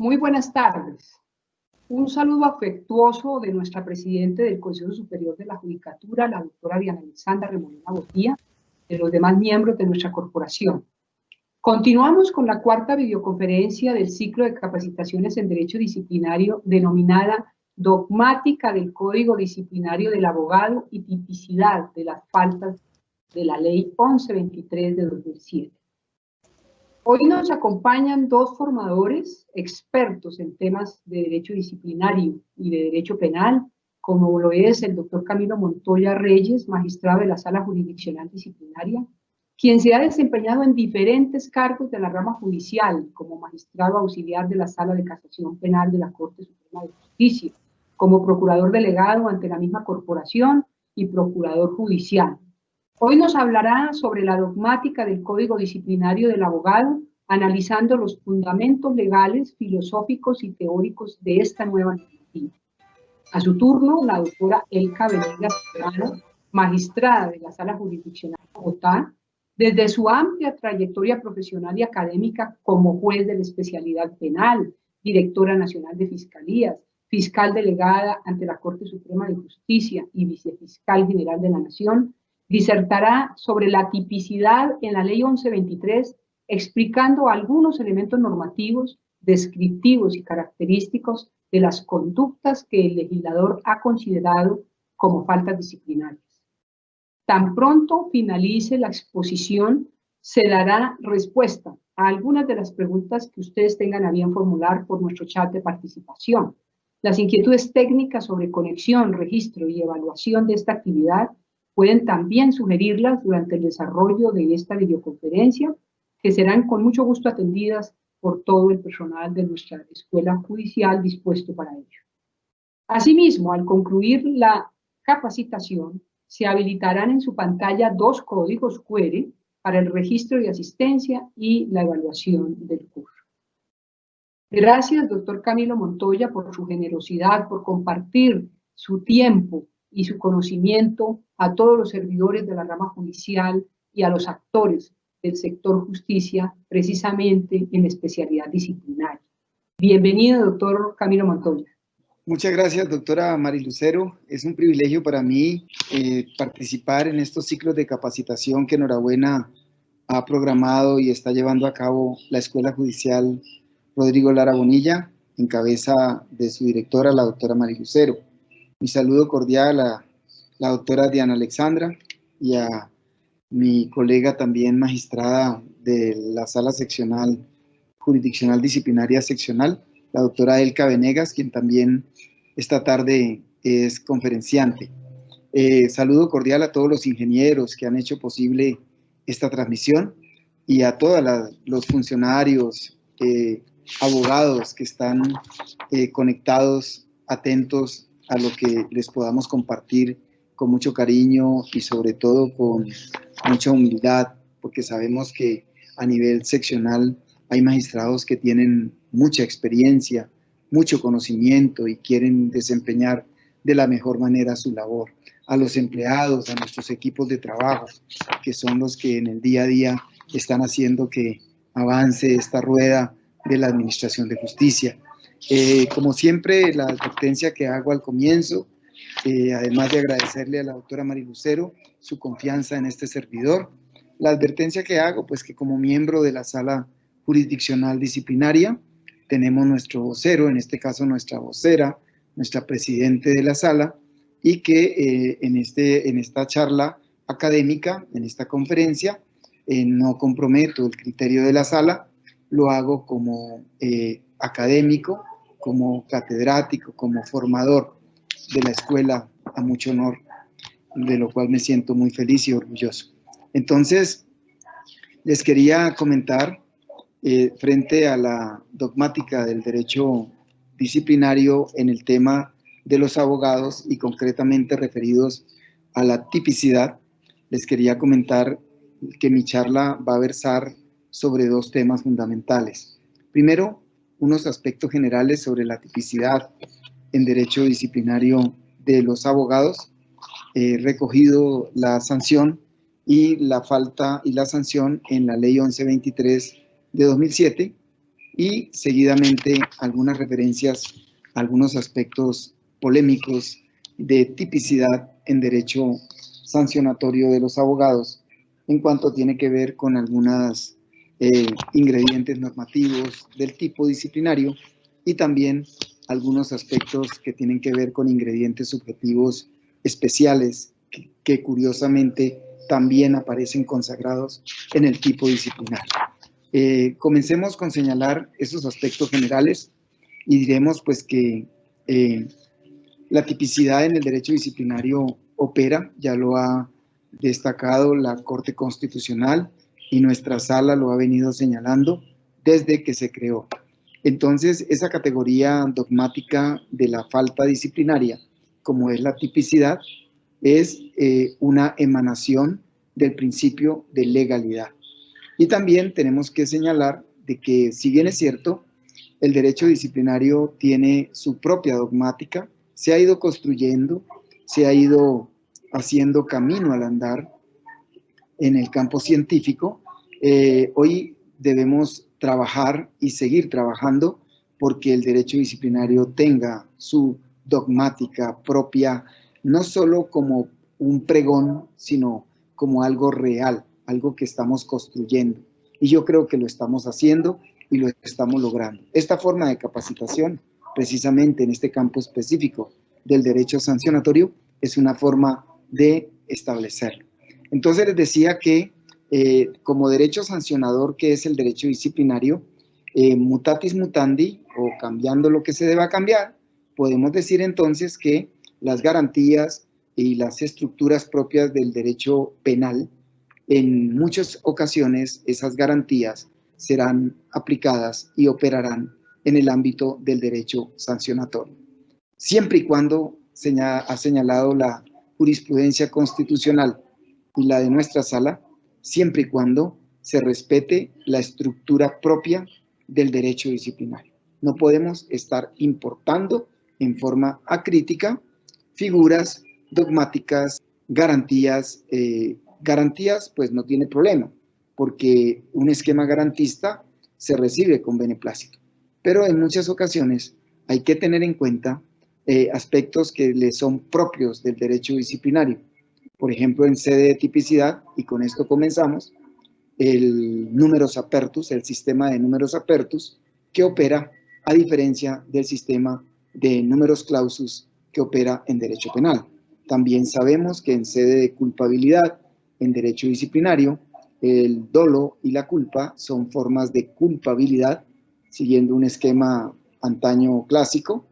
Muy buenas tardes. Un saludo afectuoso de nuestra presidenta del Consejo Superior de la Judicatura, la doctora Diana Alexandra Remolina Botía, de los demás miembros de nuestra corporación. Continuamos con la cuarta videoconferencia del ciclo de capacitaciones en Derecho Disciplinario denominada Dogmática del Código Disciplinario del Abogado y tipicidad de las faltas de la Ley 1123 de 2007. Hoy nos acompañan dos formadores expertos en temas de derecho disciplinario y de derecho penal, como lo es el doctor Camilo Montoya Reyes, magistrado de la Sala Jurisdiccional Disciplinaria, quien se ha desempeñado en diferentes cargos de la rama judicial, como magistrado auxiliar de la Sala de Casación Penal de la Corte Suprema de Justicia, como procurador delegado ante la misma corporación y procurador judicial. Hoy nos hablará sobre la dogmática del Código Disciplinario del Abogado, analizando los fundamentos legales, filosóficos y teóricos de esta nueva normativa. A su turno, la doctora Elka Venegas, magistrada de la Sala Jurisdiccional de Bogotá, desde su amplia trayectoria profesional y académica como juez de la especialidad penal, directora nacional de fiscalías, fiscal delegada ante la Corte Suprema de Justicia y vicefiscal general de la Nación, disertará sobre la tipicidad en la Ley 1123, explicando algunos elementos normativos, descriptivos y característicos de las conductas que el legislador ha considerado como faltas disciplinarias. Tan pronto finalice la exposición, se dará respuesta a algunas de las preguntas que ustedes tengan a bien formular por nuestro chat de participación. Las inquietudes técnicas sobre conexión, registro y evaluación de esta actividad pueden también sugerirlas durante el desarrollo de esta videoconferencia, que serán con mucho gusto atendidas por todo el personal de nuestra escuela judicial dispuesto para ello. Asimismo, al concluir la capacitación, se habilitarán en su pantalla dos códigos QR para el registro de asistencia y la evaluación del curso. Gracias, doctor Camilo Montoya, por su generosidad, por compartir su tiempo y su conocimiento a todos los servidores de la rama judicial y a los actores del sector justicia, precisamente en especialidad disciplinaria. Bienvenido, doctor Camilo Montoya. Muchas gracias, doctora Mari Lucero. Es un privilegio para mí participar en estos ciclos de capacitación que enhorabuena ha programado y está llevando a cabo la Escuela Judicial Rodrigo Lara Bonilla, en cabeza de su directora, la doctora Mari Lucero. Mi saludo cordial a la doctora Diana Alexandra y a mi colega también magistrada de la Sala Seccional Jurisdiccional Disciplinaria Seccional, la doctora Elka Venegas, quien también esta tarde es conferenciante. Saludo cordial a todos los ingenieros que han hecho posible esta transmisión y a todos los funcionarios, abogados que están conectados, atentos a lo que les podamos compartir con mucho cariño y sobre todo con mucha humildad, porque sabemos que a nivel seccional hay magistrados que tienen mucha experiencia, mucho conocimiento y quieren desempeñar de la mejor manera su labor. A los empleados, a nuestros equipos de trabajo, que son los que en el día a día están haciendo que avance esta rueda de la Administración de Justicia. Como siempre, la advertencia que hago al comienzo, además de agradecerle a la doctora Mari Lucero su confianza en este servidor, la advertencia que hago, pues que como miembro de la Sala Jurisdiccional Disciplinaria, tenemos nuestro vocero, en este caso nuestra vocera, nuestra presidente de la sala, y que en esta charla académica, en esta conferencia, no comprometo el criterio de la sala, lo hago como académico, como catedrático, como formador de la escuela, a mucho honor, de lo cual me siento muy feliz y orgulloso. Entonces, les quería comentar frente a la dogmática del derecho disciplinario en el tema de los abogados y concretamente referidos a la tipicidad, les quería comentar que mi charla va a versar sobre dos temas fundamentales. Primero, unos aspectos generales sobre la tipicidad en derecho disciplinario de los abogados, recogido la sanción y la falta y la sanción en la Ley 1123 de 2007, y seguidamente algunas referencias a algunos aspectos polémicos de tipicidad en derecho sancionatorio de los abogados en cuanto tiene que ver con algunos ingredientes normativos del tipo disciplinario y también algunos aspectos que tienen que ver con ingredientes subjetivos especiales que curiosamente también aparecen consagrados en el tipo disciplinario. Comencemos con señalar esos aspectos generales y diremos pues que la tipicidad en el derecho disciplinario opera, ya lo ha destacado la Corte Constitucional y nuestra sala lo ha venido señalando desde que se creó. Entonces, esa categoría dogmática de la falta disciplinaria, como es la tipicidad, es una emanación del principio de legalidad. Y también tenemos que señalar de que, si bien es cierto, el derecho disciplinario tiene su propia dogmática, se ha ido construyendo, se ha ido haciendo camino al andar en el campo científico. Hoy debemos trabajar y seguir trabajando porque el derecho disciplinario tenga su dogmática propia, no solo como un pregón, sino como algo real, algo que estamos construyendo. Y yo creo que lo estamos haciendo y lo estamos logrando. Esta forma de capacitación, precisamente en este campo específico del derecho sancionatorio, es una forma de establecerlo. Entonces les decía que como derecho sancionador, que es el derecho disciplinario, mutatis mutandi, o cambiando lo que se deba cambiar, podemos decir entonces que las garantías y las estructuras propias del derecho penal, en muchas ocasiones esas garantías serán aplicadas y operarán en el ámbito del derecho sancionatorio. Siempre y cuando ha señalado la jurisprudencia constitucional y la de nuestra sala, siempre y cuando se respete la estructura propia del derecho disciplinario. No podemos estar importando en forma acrítica figuras dogmáticas, garantías. Garantías, pues no tiene problema, porque un esquema garantista se recibe con beneplácito. Pero en muchas ocasiones hay que tener en cuenta aspectos que le son propios del derecho disciplinario. Por ejemplo, en sede de tipicidad, y con esto comenzamos, el numerus apertus, el sistema de numerus apertus, que opera a diferencia del sistema de numerus clausus que opera en derecho penal. También sabemos que en sede de culpabilidad, en derecho disciplinario, el dolo y la culpa son formas de culpabilidad, siguiendo un esquema antaño clásico,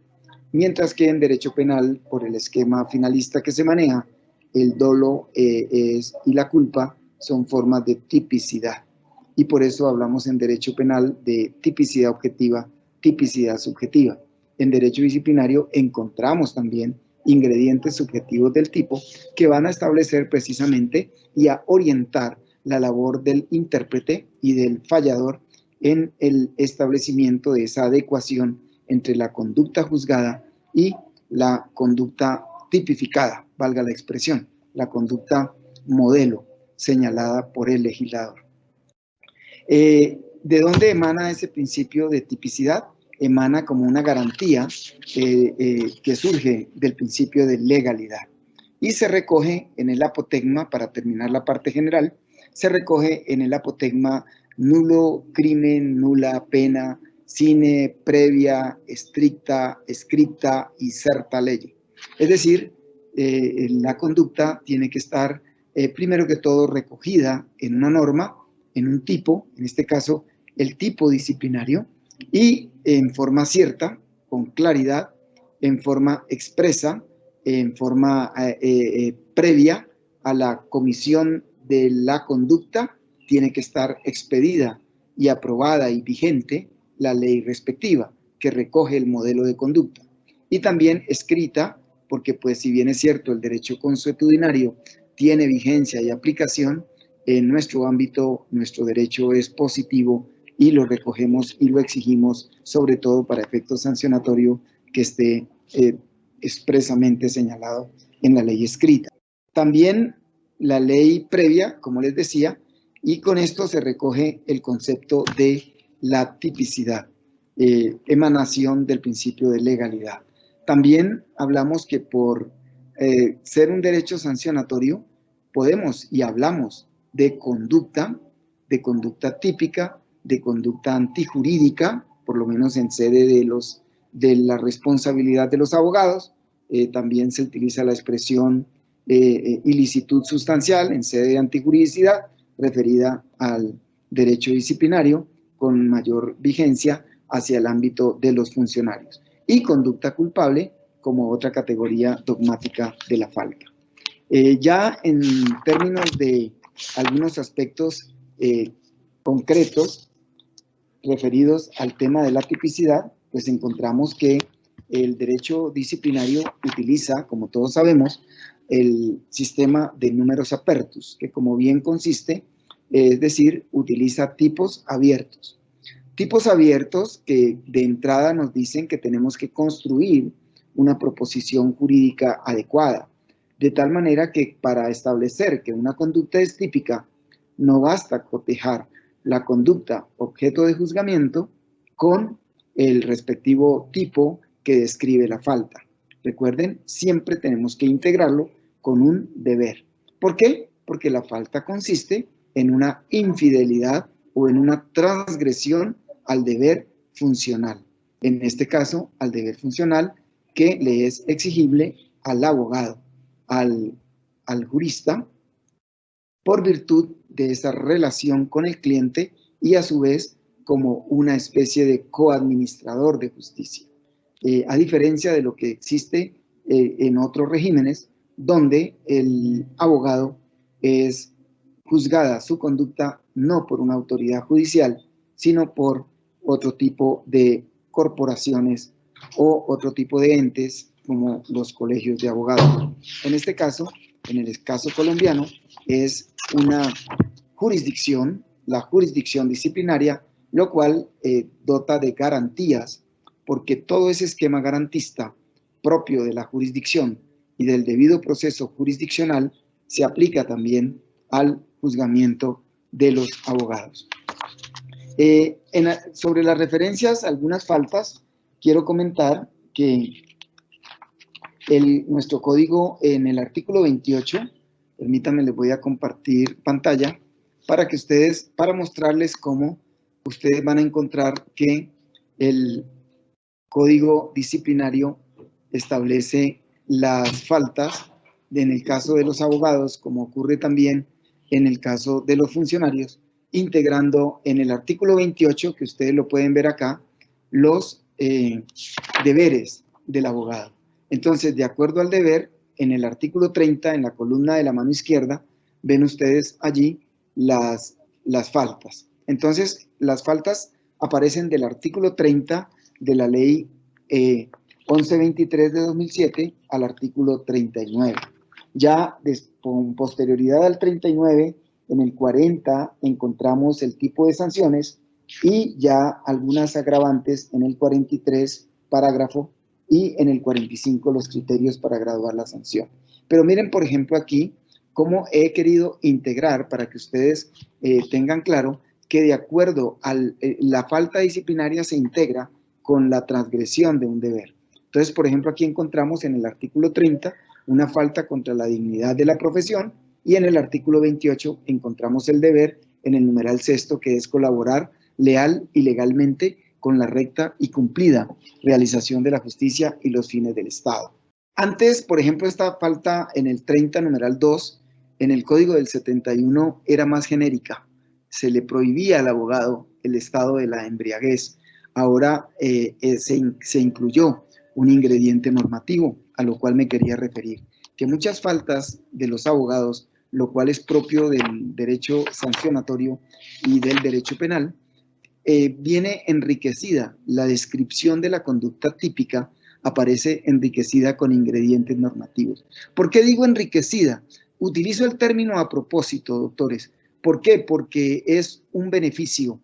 mientras que en derecho penal, por el esquema finalista que se maneja, el dolo y la culpa son formas de tipicidad. Y por eso hablamos en derecho penal de tipicidad objetiva, tipicidad subjetiva. En derecho disciplinario encontramos también ingredientes subjetivos del tipo que van a establecer precisamente y a orientar la labor del intérprete y del fallador en el establecimiento de esa adecuación entre la conducta juzgada y la conducta tipificada, valga la expresión, la conducta modelo señalada por el legislador. ¿De dónde emana ese principio de tipicidad? Emana como una garantía que surge del principio de legalidad y se recoge en el apotegma, para terminar la parte general, se recoge en el apotegma nulo crimen, nula pena, sine previa, estricta, scripta y certa ley. Es decir, la conducta tiene que estar primero que todo recogida en una norma, en un tipo, en este caso el tipo disciplinario, y en forma cierta, con claridad, en forma expresa, en forma previa a la comisión de la conducta, tiene que estar expedida y aprobada y vigente la ley respectiva que recoge el modelo de conducta. Y también escrita, porque pues si bien es cierto el derecho consuetudinario tiene vigencia y aplicación, en nuestro ámbito nuestro derecho es positivo y lo recogemos y lo exigimos, sobre todo para efecto sancionatorio, que esté expresamente señalado en la ley escrita. También la ley previa, como les decía, y con esto se recoge el concepto de la tipicidad, emanación del principio de legalidad. También hablamos que por ser un derecho sancionatorio, podemos y hablamos de conducta típica, de conducta antijurídica, por lo menos en sede de la responsabilidad de los abogados. También se utiliza la expresión ilicitud sustancial en sede de antijuridicidad, referida al derecho disciplinario con mayor vigencia hacia el ámbito de los funcionarios. Y conducta culpable como otra categoría dogmática de la falta. Ya en términos de algunos aspectos concretos referidos al tema de la tipicidad, pues encontramos que el derecho disciplinario utiliza, como todos sabemos, el sistema de números apertus, que como bien consiste, es decir, utiliza tipos abiertos. Tipos abiertos que de entrada nos dicen que tenemos que construir una proposición jurídica adecuada, de tal manera que para establecer que una conducta es típica, no basta cotejar la conducta objeto de juzgamiento con el respectivo tipo que describe la falta. Recuerden, siempre tenemos que integrarlo con un deber. ¿Por qué? Porque la falta consiste en una infidelidad o en una transgresión al deber funcional. En este caso, al deber funcional que le es exigible al abogado, al jurista, por virtud de esa relación con el cliente y a su vez como una especie de coadministrador de justicia. A diferencia de lo que existe en otros regímenes, donde el abogado es juzgada su conducta no por una autoridad judicial, sino por otro tipo de corporaciones o otro tipo de entes como los colegios de abogados. En este caso, en el caso colombiano, es una jurisdicción, la jurisdicción disciplinaria, lo cual dota de garantías, porque todo ese esquema garantista propio de la jurisdicción y del debido proceso jurisdiccional se aplica también al juzgamiento de los abogados. Sobre las referencias, algunas faltas, quiero comentar que nuestro código en el artículo 28, permítanme, les voy a compartir pantalla para mostrarles cómo ustedes van a encontrar que el código disciplinario establece las faltas en el caso de los abogados, como ocurre también en el caso de los funcionarios, integrando en el artículo 28, que ustedes lo pueden ver acá, los deberes del abogado. Entonces, de acuerdo al deber, en el artículo 30, en la columna de la mano izquierda, ven ustedes allí las faltas. Entonces, las faltas aparecen del artículo 30 de la ley 1123 de 2007 al artículo 39. Ya con posterioridad al 39, en el 40 encontramos el tipo de sanciones y ya algunas agravantes en el 43 parágrafo y en el 45 los criterios para graduar la sanción. Pero miren, por ejemplo, aquí cómo he querido integrar para que ustedes tengan claro que de acuerdo a la falta disciplinaria se integra con la transgresión de un deber. Entonces, por ejemplo, aquí encontramos en el artículo 30 una falta contra la dignidad de la profesión y en el artículo 28 encontramos el deber en el numeral sexto, que es colaborar leal y legalmente con la recta y cumplida realización de la justicia y los fines del Estado. Antes, por ejemplo, esta falta en el 30, numeral 2, en el Código del 71 era más genérica. Se le prohibía al abogado el estado de la embriaguez. Ahora se incluyó un ingrediente normativo, a lo cual me quería referir, que muchas faltas de los abogados, lo cual es propio del derecho sancionatorio y del derecho penal, viene enriquecida. La descripción de la conducta típica aparece enriquecida con ingredientes normativos. ¿Por qué digo enriquecida? Utilizo el término a propósito, doctores. ¿Por qué? Porque es un beneficio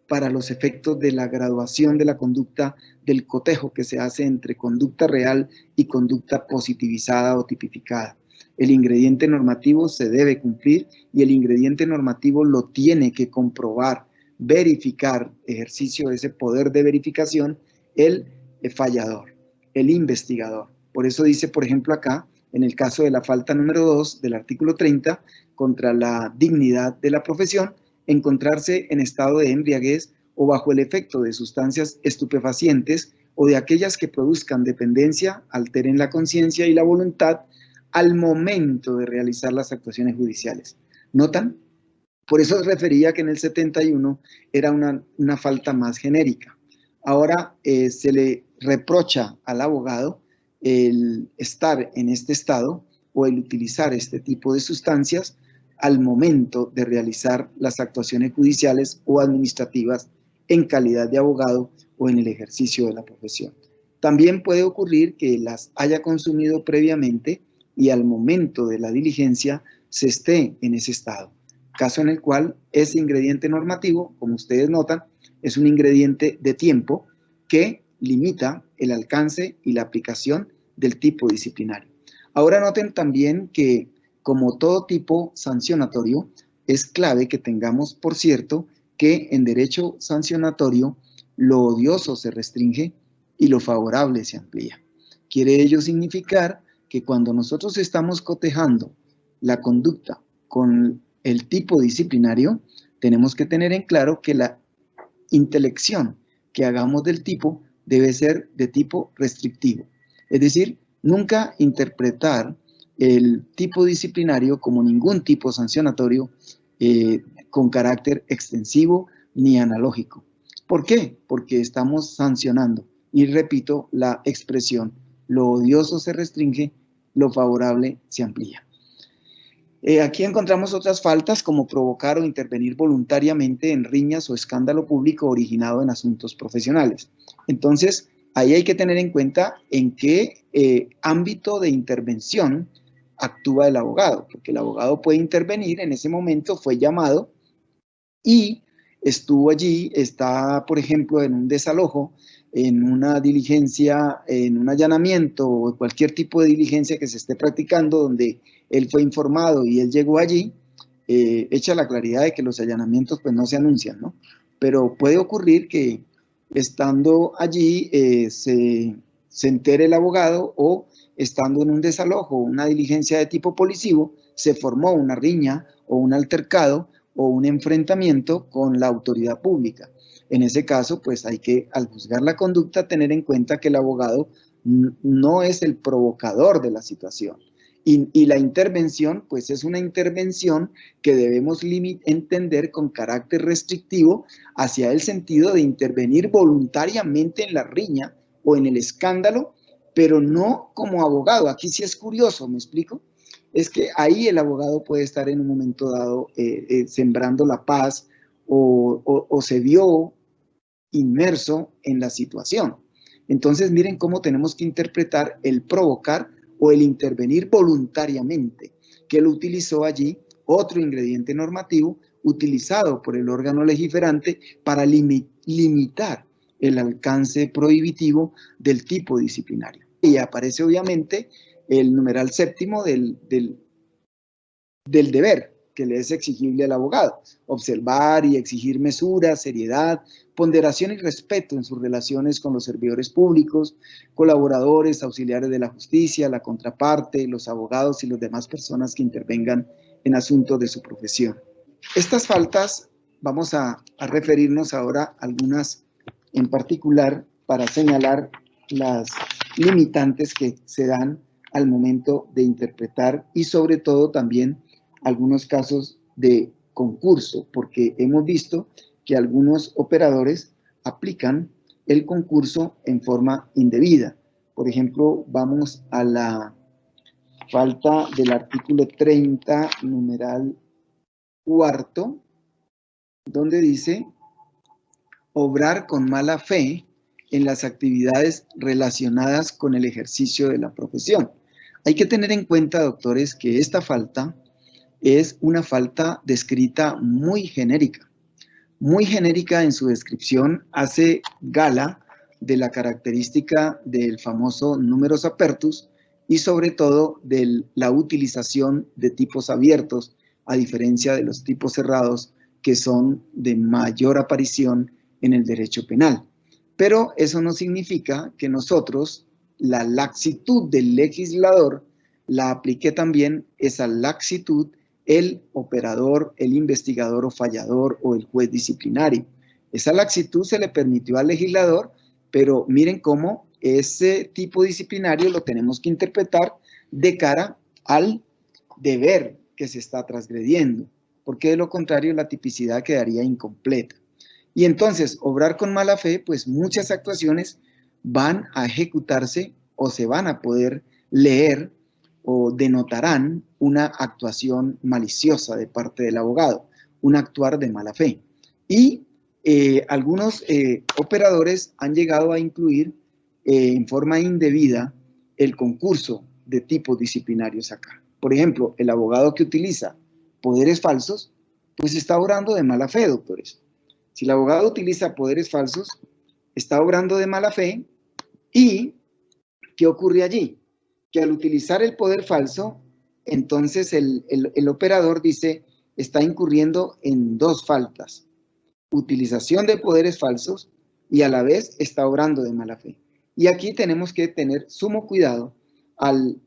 para los efectos de la graduación de la conducta, del cotejo que se hace entre conducta real y conducta positivizada o tipificada. El ingrediente normativo se debe cumplir y el ingrediente normativo lo tiene que comprobar verificar, ejercicio de ese poder de verificación, el fallador, el investigador. Por eso dice, por ejemplo, acá, en el caso de la falta número 2 del artículo 30, contra la dignidad de la profesión, encontrarse en estado de embriaguez o bajo el efecto de sustancias estupefacientes o de aquellas que produzcan dependencia, alteren la conciencia y la voluntad al momento de realizar las actuaciones judiciales. ¿Notan? Por eso refería que en el 71 era una falta más genérica. Ahora se le reprocha al abogado el estar en este estado o el utilizar este tipo de sustancias al momento de realizar las actuaciones judiciales o administrativas en calidad de abogado o en el ejercicio de la profesión. También puede ocurrir que las haya consumido previamente y al momento de la diligencia se esté en ese estado, caso en el cual ese ingrediente normativo, como ustedes notan, es un ingrediente de tiempo que limita el alcance y la aplicación del tipo disciplinario. Ahora noten también que, como todo tipo sancionatorio, es clave que tengamos, por cierto, que en derecho sancionatorio lo odioso se restringe y lo favorable se amplía. Quiere ello significar que cuando nosotros estamos cotejando la conducta con el tipo disciplinario, tenemos que tener en claro que la intelección que hagamos del tipo debe ser de tipo restrictivo. Es decir, nunca interpretar el tipo disciplinario como ningún tipo sancionatorio con carácter extensivo ni analógico. ¿Por qué? Porque estamos sancionando. Y repito la expresión, lo odioso se restringe, lo favorable se amplía. Aquí encontramos otras faltas como provocar o intervenir voluntariamente en riñas o escándalo público originado en asuntos profesionales. Entonces, ahí hay que tener en cuenta en qué ámbito de intervención actúa el abogado, porque el abogado puede intervenir, en ese momento fue llamado y estuvo allí, está, por ejemplo, en un desalojo, en una diligencia, en un allanamiento o cualquier tipo de diligencia que se esté practicando donde él fue informado y él llegó allí, hecha la claridad de que los allanamientos pues no se anuncian, ¿no? Pero puede ocurrir que estando allí se entere el abogado o estando en un desalojo o una diligencia de tipo policivo, se formó una riña o un altercado o un enfrentamiento con la autoridad pública. En ese caso, pues hay que, al juzgar la conducta, tener en cuenta que el abogado no es el provocador de la situación. Y la intervención, pues es una intervención que debemos entender con carácter restrictivo hacia el sentido de intervenir voluntariamente en la riña o en el escándalo, pero no como abogado. Aquí sí es curioso, ¿me explico? Es que ahí el abogado puede estar en un momento dado sembrando la paz o se vio inmerso en la situación. Entonces miren cómo tenemos que interpretar el provocar o el intervenir voluntariamente, que lo utilizó allí otro ingrediente normativo utilizado por el órgano legiferante para limitar el alcance prohibitivo del tipo disciplinario. Y aparece obviamente el numeral séptimo del deber que le es exigible al abogado: observar y exigir mesura, seriedad, ponderación y respeto en sus relaciones con los servidores públicos, colaboradores, auxiliares de la justicia, la contraparte, los abogados y las demás personas que intervengan en asuntos de su profesión. Estas faltas, vamos a referirnos ahora a algunas en particular para señalar las limitantes que se dan al momento de interpretar y sobre todo también algunos casos de concurso, porque hemos visto que algunos operadores aplican el concurso en forma indebida. Por ejemplo, vamos a la falta del artículo 30, numeral cuarto, donde dice obrar con mala fe en las actividades relacionadas con el ejercicio de la profesión. Hay que tener en cuenta, doctores, que esta falta es una falta descrita muy genérica en su descripción, hace gala de la característica del famoso numerus apertus y sobre todo de la utilización de tipos abiertos, a diferencia de los tipos cerrados que son de mayor aparición en el derecho penal. Pero eso no significa que nosotros, la laxitud del legislador, la aplique también esa laxitud el operador, el investigador o fallador o el juez disciplinario. Esa laxitud se le permitió al legislador, pero miren cómo ese tipo disciplinario lo tenemos que interpretar de cara al deber que se está transgrediendo, porque de lo contrario la tipicidad quedaría incompleta. Y entonces, obrar con mala fe, pues muchas actuaciones van a ejecutarse o se van a poder leer o denotarán una actuación maliciosa de parte del abogado, un actuar de mala fe. Y algunos operadores han llegado a incluir en forma indebida el concurso de tipos disciplinarios acá. Por ejemplo, el abogado que utiliza poderes falsos, pues está obrando de mala fe, doctores. Si el abogado utiliza poderes falsos, está obrando de mala fe. ¿Y qué ocurre allí? Que al utilizar el poder falso, entonces el operador dice, está incurriendo en dos faltas. Utilización de poderes falsos y a la vez está obrando de mala fe. Y aquí tenemos que tener sumo cuidado al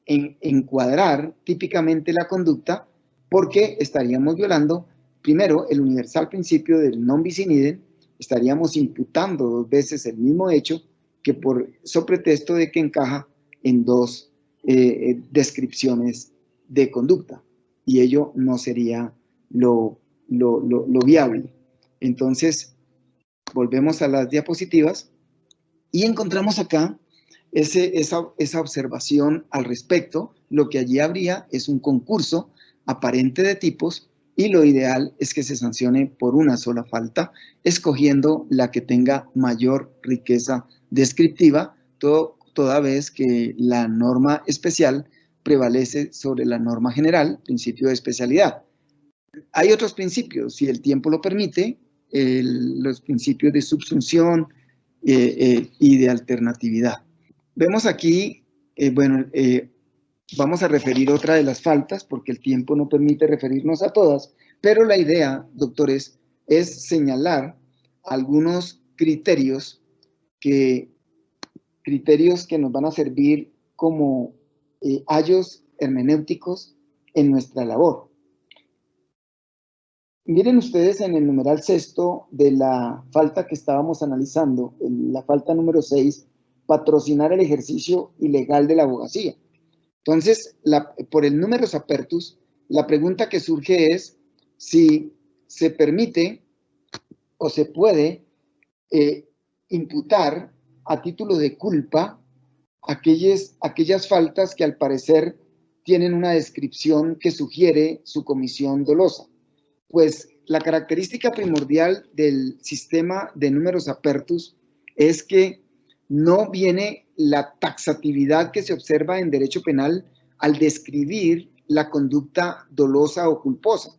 encuadrar típicamente la conducta, porque estaríamos violando primero el universal principio del non bis in idem, estaríamos imputando dos veces el mismo hecho que por pretexto de que encaja en dos descripciones de conducta, y ello no sería lo viable. Entonces, volvemos a las diapositivas y encontramos acá esa observación al respecto. Lo que allí habría es un concurso aparente de tipos y lo ideal es que se sancione por una sola falta, escogiendo la que tenga mayor riqueza descriptiva, toda vez que la norma especial prevalece sobre la norma general, principio de especialidad. Hay otros principios, si el tiempo lo permite, los principios de subsunción y de alternatividad. Vemos aquí, vamos a referir otra de las faltas, porque el tiempo no permite referirnos a todas, pero la idea, doctores, es señalar algunos criterios que nos van a servir como ayos hermenéuticos en nuestra labor. Miren ustedes en el numeral sexto de la falta que estábamos analizando, la falta número 6, patrocinar el ejercicio ilegal de la abogacía. Entonces, por el numerus apertus, la pregunta que surge es si se permite o se puede imputar a título de culpa aquellas faltas que al parecer tienen una descripción que sugiere su comisión dolosa. Pues la característica primordial del sistema de numerus apertus es que no viene la taxatividad que se observa en derecho penal al describir la conducta dolosa o culposa.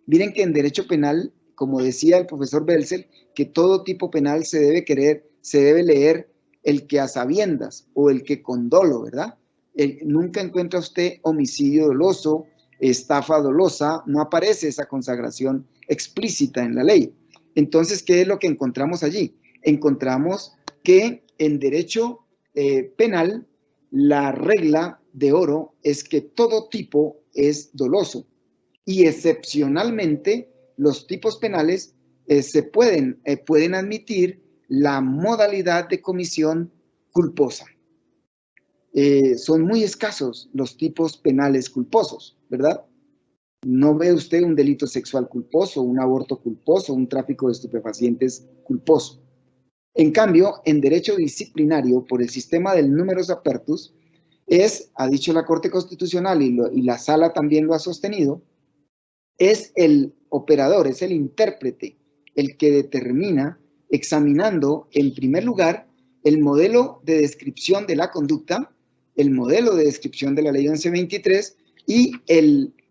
Miren que en derecho penal, como decía el profesor Belzel, que todo tipo penal se debe leer el que a sabiendas o el que con dolo, ¿verdad? Nunca encuentra usted homicidio doloso, estafa dolosa, no aparece esa consagración explícita en la ley. Entonces, ¿qué es lo que encontramos allí? Encontramos que en derecho penal la regla de oro es que todo tipo es doloso y excepcionalmente los tipos penales pueden admitir la modalidad de comisión culposa. Son muy escasos los tipos penales culposos, ¿verdad? No ve usted un delito sexual culposo, un aborto culposo, un tráfico de estupefacientes culposo. En cambio, en derecho disciplinario, por el sistema del numerus apertus, ha dicho la Corte Constitucional y la Sala también lo ha sostenido, es el operador, es el intérprete, el que determina, examinando en primer lugar el modelo de descripción de la conducta, el modelo de descripción de la ley 1123 y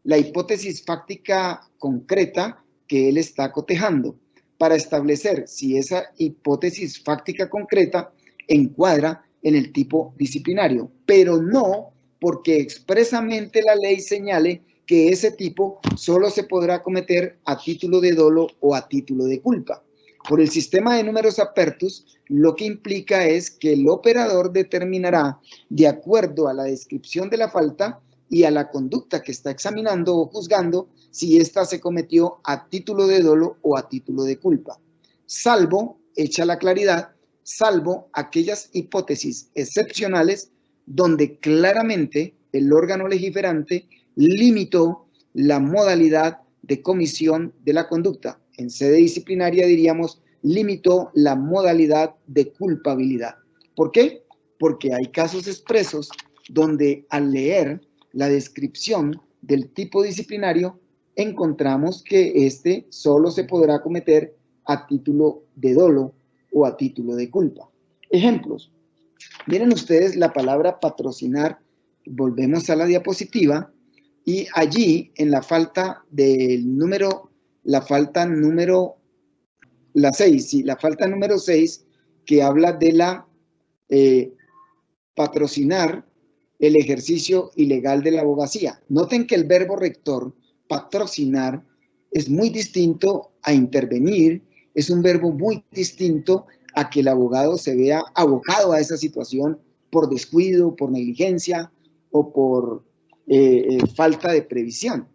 la hipótesis fáctica concreta que él está cotejando para establecer si esa hipótesis fáctica concreta encuadra en el tipo disciplinario, pero no porque expresamente la ley señale que ese tipo solo se podrá cometer a título de dolo o a título de culpa. Por el sistema de números apertus, lo que implica es que el operador determinará, de acuerdo a la descripción de la falta y a la conducta que está examinando o juzgando, si ésta se cometió a título de dolo o a título de culpa. Salvo, hecha la claridad, salvo aquellas hipótesis excepcionales donde claramente el órgano legiferante limitó la modalidad de comisión de la conducta. En sede disciplinaria diríamos, limitó la modalidad de culpabilidad. ¿Por qué? Porque hay casos expresos donde al leer la descripción del tipo disciplinario encontramos que este solo se podrá cometer a título de dolo o a título de culpa. Ejemplos. Miren ustedes la palabra patrocinar. Volvemos a la diapositiva y allí en la falta del número, la falta número 6, que habla de la patrocinar el ejercicio ilegal de la abogacía. Noten que el verbo rector, patrocinar, es muy distinto a intervenir, es un verbo muy distinto a que el abogado se vea abocado a esa situación por descuido, por negligencia o por falta de previsión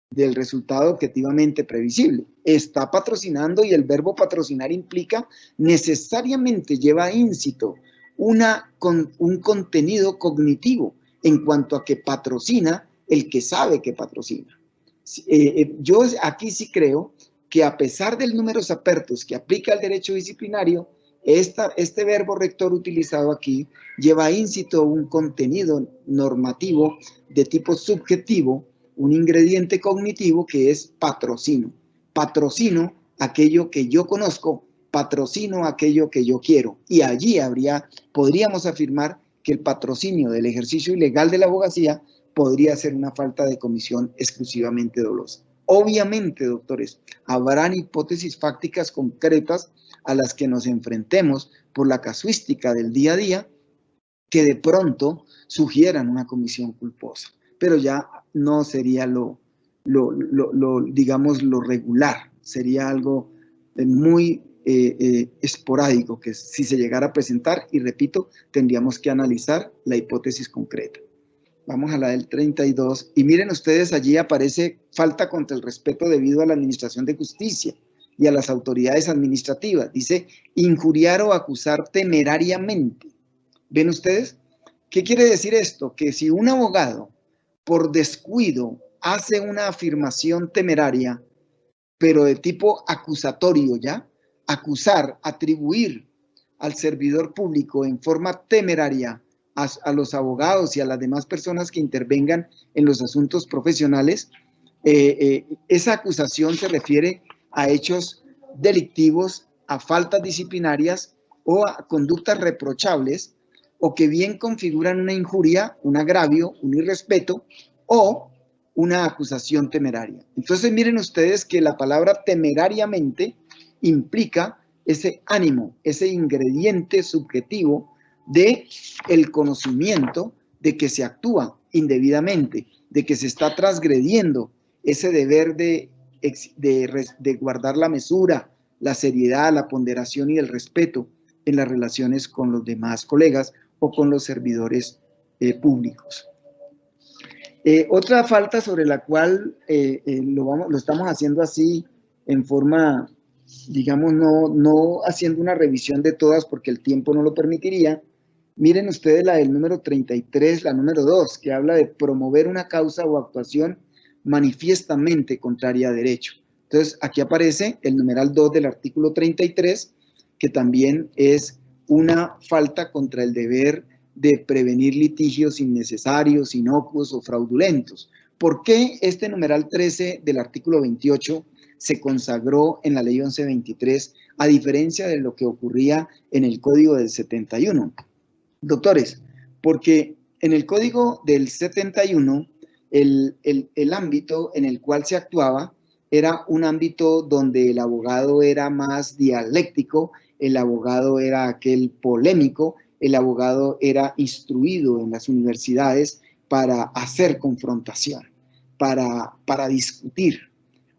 del resultado objetivamente previsible. Está patrocinando y el verbo patrocinar implica necesariamente lleva íncito un contenido cognitivo en cuanto a que patrocina el que sabe que patrocina. Yo aquí sí creo que a pesar del números apertus que aplica el derecho disciplinario, este verbo rector utilizado aquí lleva íncito un contenido normativo de tipo subjetivo, un ingrediente cognitivo que es patrocino. Patrocino aquello que yo conozco, patrocino aquello que yo quiero. Y allí podríamos afirmar que el patrocinio del ejercicio ilegal de la abogacía podría ser una falta de comisión exclusivamente dolosa. Obviamente, doctores, habrán hipótesis fácticas concretas a las que nos enfrentemos por la casuística del día a día que de pronto sugieran una comisión culposa, pero ya no sería digamos, lo regular, sería algo muy esporádico que si se llegara a presentar, y repito, tendríamos que analizar la hipótesis concreta. Vamos a la del 32, y miren ustedes, allí aparece falta contra el respeto debido a la administración de justicia y a las autoridades administrativas. Dice, injuriar o acusar temerariamente. ¿Ven ustedes? ¿Qué quiere decir esto? Que si un abogado, por descuido, hace una afirmación temeraria, pero de tipo acusatorio, ¿ya? Acusar, atribuir al servidor público en forma temeraria a los abogados y a las demás personas que intervengan en los asuntos profesionales, esa acusación se refiere a hechos delictivos, a faltas disciplinarias o a conductas reprochables, o que bien configuran una injuria, un agravio, un irrespeto o una acusación temeraria. Entonces miren ustedes que la palabra temerariamente implica ese ánimo, ese ingrediente subjetivo de el conocimiento de que se actúa indebidamente, de que se está transgrediendo ese deber de guardar la mesura, la seriedad, la ponderación y el respeto en las relaciones con los demás colegas o con los servidores públicos. Otra falta sobre la cual lo estamos haciendo así en forma, digamos, no haciendo una revisión de todas porque el tiempo no lo permitiría. Miren ustedes la del número 33, la número 2, que habla de promover una causa o actuación manifiestamente contraria a derecho. Entonces, aquí aparece el numeral 2 del artículo 33, que también es una falta contra el deber de prevenir litigios innecesarios, inocuos o fraudulentos. ¿Por qué este numeral 13 del artículo 28 se consagró en la ley 1123 a diferencia de lo que ocurría en el código del 71? Doctores, porque en el código del 71 el ámbito en el cual se actuaba era un ámbito donde el abogado era más dialéctico, el abogado era aquel polémico, el abogado era instruido en las universidades para hacer confrontación. para discutir.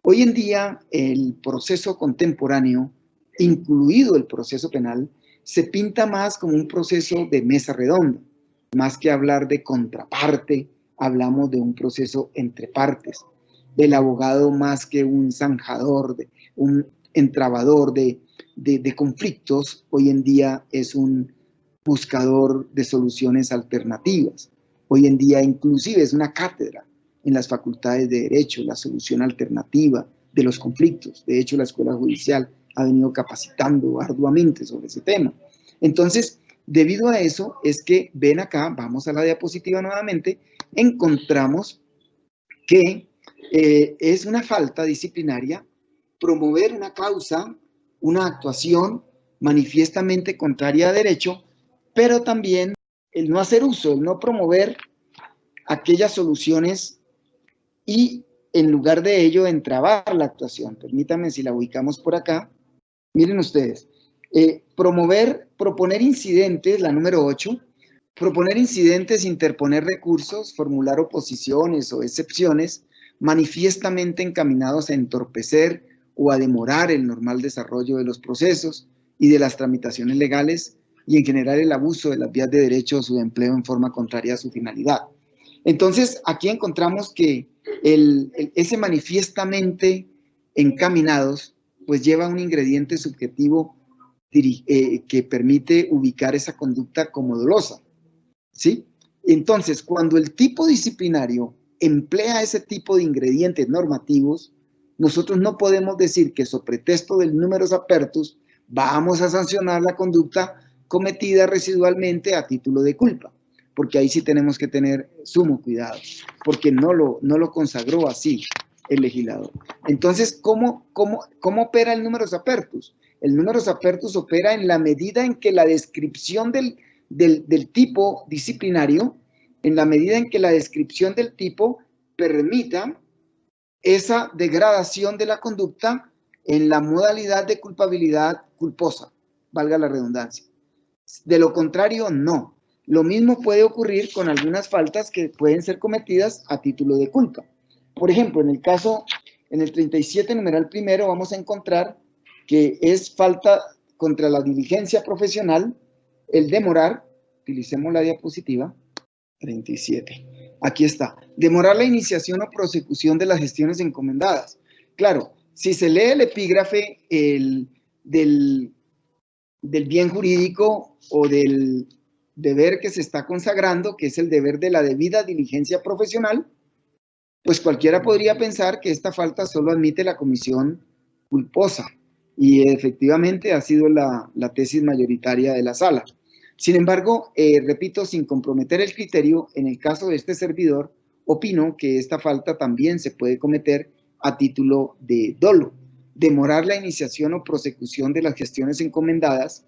Hoy en día el proceso contemporáneo, incluido el proceso penal, se pinta más como un proceso de mesa redonda. Más que hablar de contraparte, hablamos de un proceso entre partes. Del abogado más que un zanjador, un entrabador de conflictos, hoy en día es un buscador de soluciones alternativas. Hoy en día inclusive es una cátedra en las facultades de Derecho, la solución alternativa de los conflictos. De hecho, la Escuela Judicial ha venido capacitando arduamente sobre ese tema. Entonces, debido a eso es que, ven acá, vamos a la diapositiva nuevamente, encontramos que es una falta disciplinaria promover una causa, una actuación manifiestamente contraria a derecho, pero también el no hacer uso, el no promover aquellas soluciones y en lugar de ello entrabar la actuación. Permítanme si la ubicamos por acá. Miren ustedes, proponer incidentes, la número 8, proponer incidentes, interponer recursos, formular oposiciones o excepciones manifiestamente encaminados a entorpecer o a demorar el normal desarrollo de los procesos y de las tramitaciones legales y en general el abuso de las vías de derecho o su empleo en forma contraria a su finalidad. Entonces, aquí encontramos que ese manifiestamente encaminados pues lleva un ingrediente subjetivo que permite ubicar esa conducta como dolosa, ¿sí? Entonces, cuando el tipo disciplinario emplea ese tipo de ingredientes normativos, nosotros no podemos decir que sobre pretexto del numerus apertus vamos a sancionar la conducta cometida residualmente a título de culpa, porque ahí sí tenemos que tener sumo cuidado, porque no lo consagró así el legislador. Entonces, ¿cómo opera el numerus apertus? El numerus apertus opera en la medida en que la descripción del tipo disciplinario, en la medida en que la descripción del tipo permita esa degradación de la conducta en la modalidad de culpabilidad culposa, valga la redundancia. De lo contrario, no. Lo mismo puede ocurrir con algunas faltas que pueden ser cometidas a título de culpa. Por ejemplo, en el 37, numeral primero, vamos a encontrar que es falta contra la diligencia profesional el demorar, utilicemos la diapositiva, 37. Aquí está. Demorar la iniciación o prosecución de las gestiones encomendadas. Claro, si se lee el epígrafe del bien jurídico o del deber que se está consagrando, que es el deber de la debida diligencia profesional, pues cualquiera podría pensar que esta falta solo admite la comisión culposa. Y efectivamente ha sido la tesis mayoritaria de la sala. Sin embargo, repito, sin comprometer el criterio, en el caso de este servidor, opino que esta falta también se puede cometer a título de dolo. Demorar la iniciación o prosecución de las gestiones encomendadas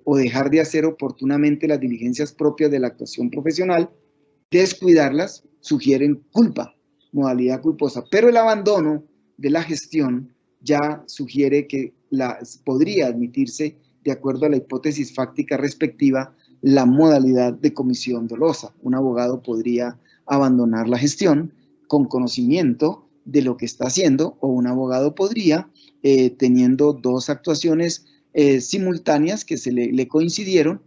o dejar de hacer oportunamente las diligencias propias de la actuación profesional, descuidarlas, sugieren culpa, modalidad culposa. Pero el abandono de la gestión ya sugiere que podría admitirse, de acuerdo a la hipótesis fáctica respectiva, la modalidad de comisión dolosa. Un abogado podría abandonar la gestión con conocimiento de lo que está haciendo, o un abogado podría, teniendo dos actuaciones simultáneas que le coincidieron,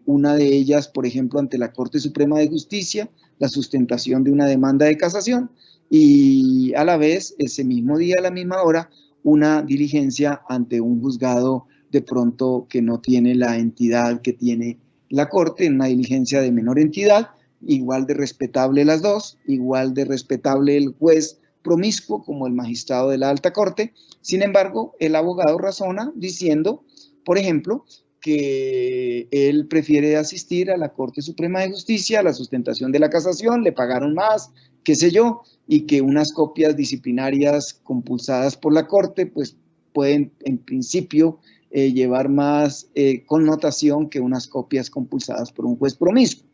una de ellas, por ejemplo, ante la Corte Suprema de Justicia, la sustentación de una demanda de casación, y a la vez, ese mismo día, a la misma hora, una diligencia ante un juzgado de pronto que no tiene la entidad que tiene la Corte, una diligencia de menor entidad, igual de respetable las dos, igual de respetable el juez promiscuo como el magistrado de la Alta Corte. Sin embargo, el abogado razona diciendo, por ejemplo, que él prefiere asistir a la Corte Suprema de Justicia, a la sustentación de la casación, le pagaron más, qué sé yo, y que unas copias disciplinarias compulsadas por la Corte, pues pueden en principio llevar más connotación que unas copias compulsadas por un juez promiscuo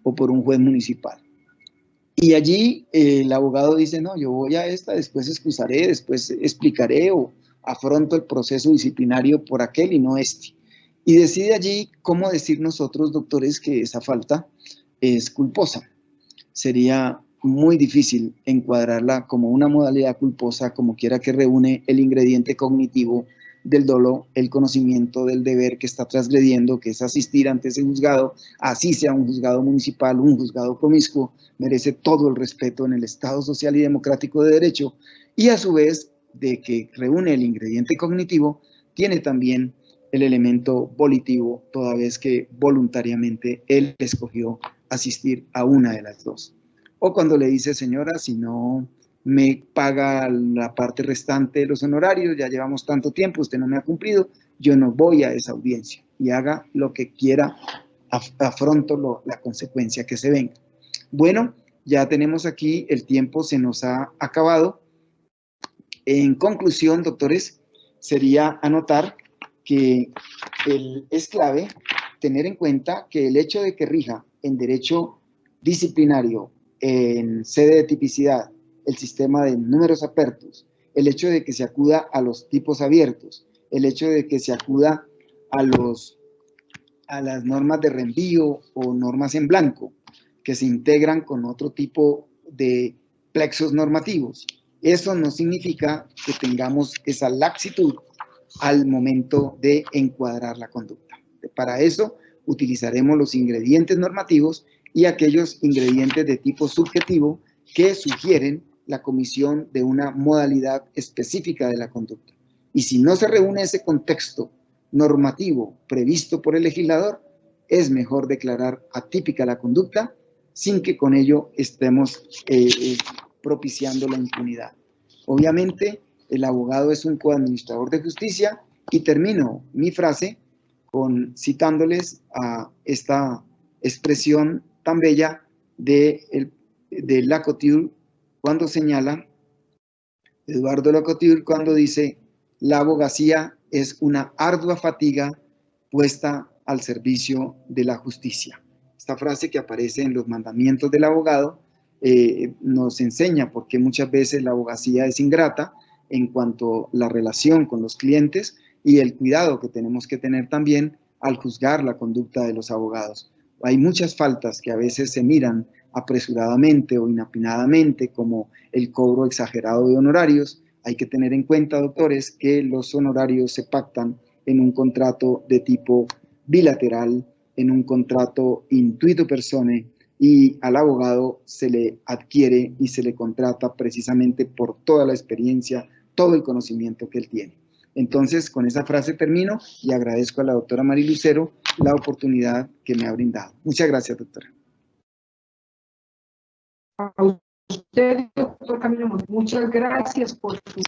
o por un juez municipal. Y allí el abogado dice, no, yo voy a esta, después excusaré, después explicaré o afronto el proceso disciplinario por aquel y no este. Y decide allí cómo decir nosotros, doctores, que esa falta es culposa. Sería muy difícil encuadrarla como una modalidad culposa, como quiera que reúne el ingrediente cognitivo del dolo, el conocimiento del deber que está transgrediendo, que es asistir ante ese juzgado, así sea un juzgado municipal, un juzgado promiscuo, merece todo el respeto en el Estado social y democrático de derecho, y a su vez de que reúne el ingrediente cognitivo, tiene también el elemento volitivo, toda vez que voluntariamente él escogió asistir a una de las dos. O cuando le dice, señora, si no me paga la parte restante de los honorarios, ya llevamos tanto tiempo, usted no me ha cumplido, yo no voy a esa audiencia y haga lo que quiera, afronto la consecuencia que se venga. Bueno, ya tenemos aquí, el tiempo se nos ha acabado. En conclusión, doctores, sería anotar que es clave tener en cuenta que el hecho de que rija en derecho disciplinario, en sede de tipicidad, el sistema de números apertos, el hecho de que se acuda a los tipos abiertos, el hecho de que se acuda a las normas de reenvío o normas en blanco, que se integran con otro tipo de plexos normativos. Eso no significa que tengamos esa laxitud al momento de encuadrar la conducta. Para eso utilizaremos los ingredientes normativos y aquellos ingredientes de tipo subjetivo que sugieren la comisión de una modalidad específica de la conducta. Y si no se reúne ese contexto normativo previsto por el legislador, es mejor declarar atípica la conducta sin que con ello estemos propiciando la impunidad. Obviamente, el abogado es un coadministrador de justicia y termino mi frase citándoles a esta expresión tan bella de Lacouture cuando señala, Eduardo Lacouture cuando dice, la abogacía es una ardua fatiga puesta al servicio de la justicia. Esta frase que aparece en los mandamientos del abogado nos enseña por qué muchas veces la abogacía es ingrata en cuanto a la relación con los clientes y el cuidado que tenemos que tener también al juzgar la conducta de los abogados. Hay muchas faltas que a veces se miran apresuradamente o inopinadamente, como el cobro exagerado de honorarios. Hay que tener en cuenta, doctores, que los honorarios se pactan en un contrato de tipo bilateral, en un contrato intuito personae, y al abogado se le adquiere y se le contrata precisamente por toda la experiencia, todo el conocimiento que él tiene. Entonces, con esa frase termino y agradezco a la doctora Mari Lucero la oportunidad que me ha brindado. Muchas gracias, doctora. A usted, doctor Camilo, muchas gracias por su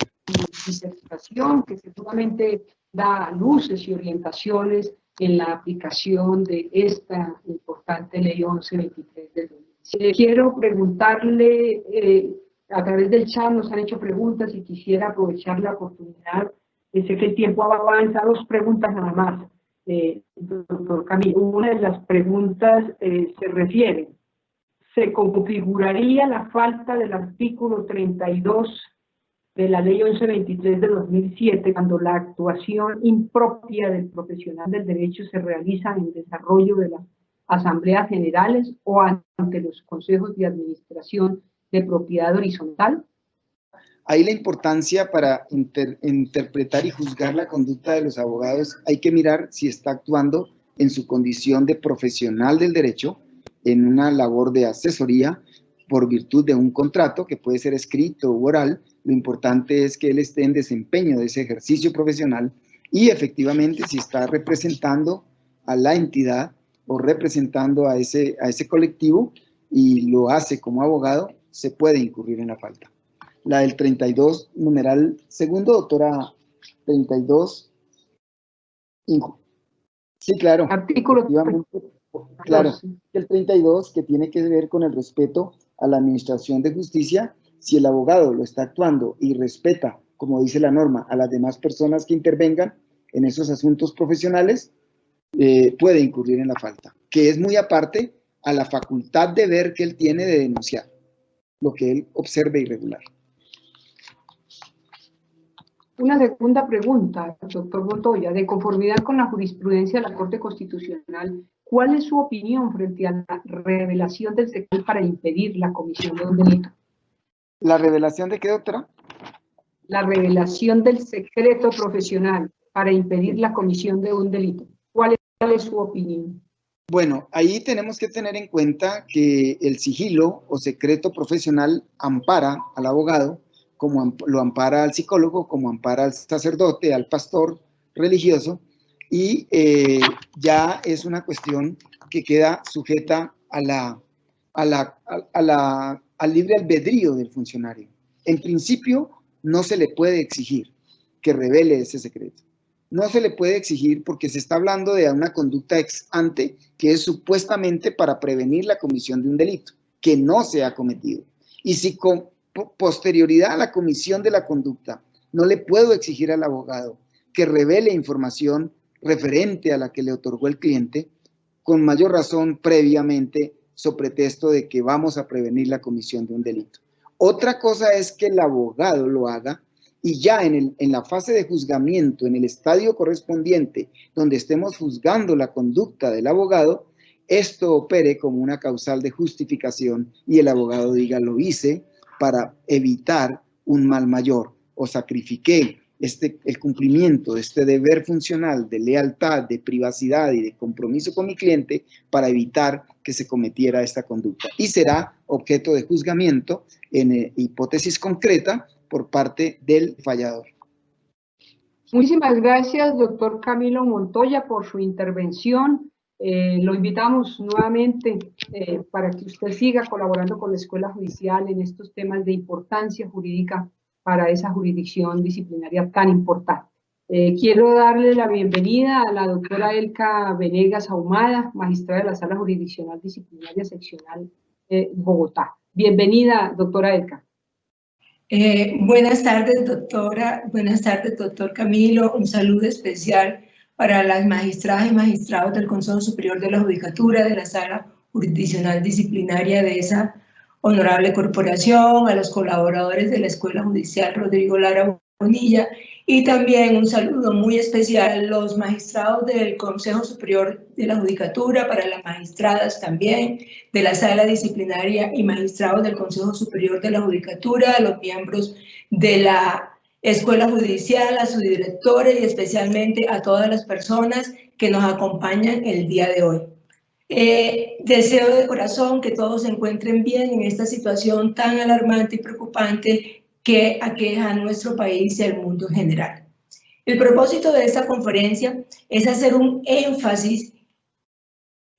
disertación, que seguramente da luces y orientaciones en la aplicación de esta importante ley 1123 del 2007. Quiero preguntarle, a través del chat nos han hecho preguntas y quisiera aprovechar la oportunidad. Sé que el tiempo avanza, dos preguntas nada más, doctor Camilo. Una de las preguntas se refiere, ¿se configuraría la falta del artículo 32 de la ley 1123 de 2007 cuando la actuación impropia del profesional del derecho se realiza en desarrollo de las asambleas generales o ante los consejos de administración de propiedad horizontal? Ahí la importancia para interpretar y juzgar la conducta de los abogados, hay que mirar si está actuando en su condición de profesional del derecho, en una labor de asesoría por virtud de un contrato que puede ser escrito u oral. Lo importante es que él esté en desempeño de ese ejercicio profesional y efectivamente si está representando a la entidad o representando a ese colectivo y lo hace como abogado, se puede incurrir en la falta. La del 32, numeral segundo, doctora, 32. Sí, claro. Artículo. Claro, el 32, que tiene que ver con el respeto a la administración de justicia, si el abogado lo está actuando y respeta, como dice la norma, a las demás personas que intervengan en esos asuntos profesionales, puede incurrir en la falta, que es muy aparte a la facultad de ver que él tiene de denunciar lo que él observe irregular. Una segunda pregunta, doctor Montoya, de conformidad con la jurisprudencia de la Corte Constitucional, ¿Cuál es su opinión frente a la revelación del secreto para impedir la comisión de un delito? ¿La revelación de qué, doctora? La revelación del secreto profesional para impedir la comisión de un delito. ¿Cuál es su opinión? Bueno, ahí tenemos que tener en cuenta que el sigilo o secreto profesional ampara al abogado, como lo ampara al psicólogo, como ampara al sacerdote, al pastor religioso, y ya es una cuestión que queda sujeta al libre albedrío del funcionario. En principio, no se le puede exigir que revele ese secreto. No se le puede exigir porque se está hablando de una conducta ex ante que es supuestamente para prevenir la comisión de un delito que no se ha cometido. Y si con posterioridad a la comisión de la conducta no le puedo exigir al abogado que revele información referente a la que le otorgó el cliente, con mayor razón previamente, sobre pretexto de que vamos a prevenir la comisión de un delito. Otra cosa es que el abogado lo haga y ya en la fase de juzgamiento, en el estadio correspondiente, donde estemos juzgando la conducta del abogado, esto opere como una causal de justificación y el abogado diga, lo hice para evitar un mal mayor o sacrifiqué el cumplimiento de este deber funcional de lealtad, de privacidad y de compromiso con mi cliente para evitar que se cometiera esta conducta. Y será objeto de juzgamiento en hipótesis concreta por parte del fallador. Muchísimas gracias, doctor Camilo Montoya, por su intervención. Lo invitamos nuevamente para que usted siga colaborando con la Escuela Judicial en estos temas de importancia jurídica para esa jurisdicción disciplinaria tan importante. Quiero darle la bienvenida a la doctora Elka Venegas Ahumada, magistrada de la Sala Jurisdiccional Disciplinaria Seccional Bogotá. Bienvenida, doctora Elka. Buenas tardes, doctora. Buenas tardes, doctor Camilo. Un saludo especial para las magistradas y magistrados del Consejo Superior de la Judicatura, de la Sala Jurisdiccional Disciplinaria de esa honorable corporación, a los colaboradores de la Escuela Judicial Rodrigo Lara Bonilla, y también un saludo muy especial a los magistrados del Consejo Superior de la Judicatura, para las magistradas también de la Sala Disciplinaria y magistrados del Consejo Superior de la Judicatura, a los miembros de la Escuela Judicial, a su directora y especialmente a todas las personas que nos acompañan el día de hoy. Deseo de corazón que todos se encuentren bien en esta situación tan alarmante y preocupante que aqueja a nuestro país y al mundo en general. El propósito de esta conferencia es hacer un énfasis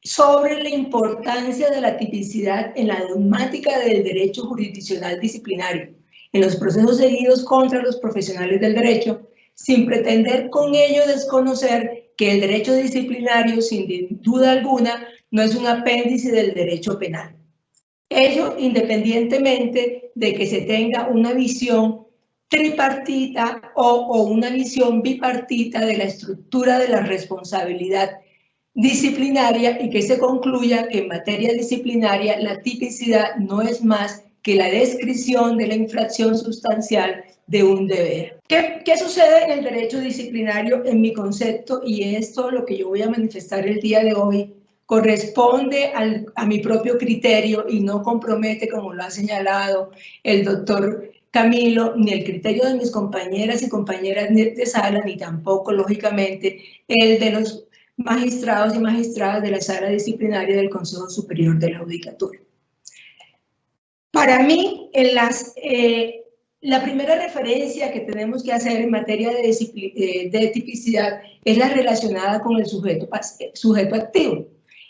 sobre la importancia de la tipicidad en la dogmática del derecho jurisdiccional disciplinario, en los procesos seguidos contra los profesionales del derecho, sin pretender con ello desconocer que el derecho disciplinario, sin duda alguna, no es un apéndice del derecho penal. Ello independientemente de que se tenga una visión tripartita o una visión bipartita de la estructura de la responsabilidad disciplinaria y que se concluya que en materia disciplinaria la tipicidad no es más que la descripción de la infracción sustancial de un deber. ¿Qué sucede en el derecho disciplinario en mi concepto? Y esto, lo que yo voy a manifestar el día de hoy, corresponde a mi propio criterio y no compromete, como lo ha señalado el doctor Camilo, ni el criterio de mis compañeras y compañeras de sala, ni tampoco, lógicamente, el de los magistrados y magistradas de la Sala Disciplinaria del Consejo Superior de la Judicatura. Para mí, la primera referencia que tenemos que hacer en materia de tipicidad es la relacionada con el sujeto activo.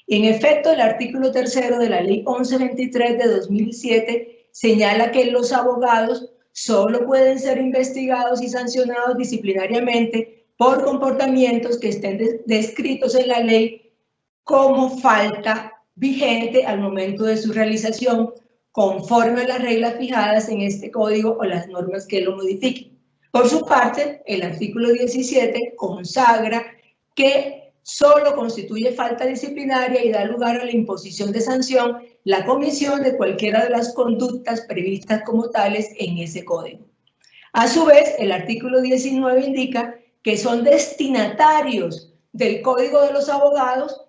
En efecto, el artículo 3 de la Ley 1123 de 2007 señala que los abogados solo pueden ser investigados y sancionados disciplinariamente por comportamientos que estén descritos en la ley como falta vigente al momento de su realización, conforme a las reglas fijadas en este código o las normas que lo modifiquen. Por su parte, el artículo 17 consagra que solo constituye falta disciplinaria y da lugar a la imposición de sanción la comisión de cualquiera de las conductas previstas como tales en ese código. A su vez, el artículo 19 indica que son destinatarios del Código de los Abogados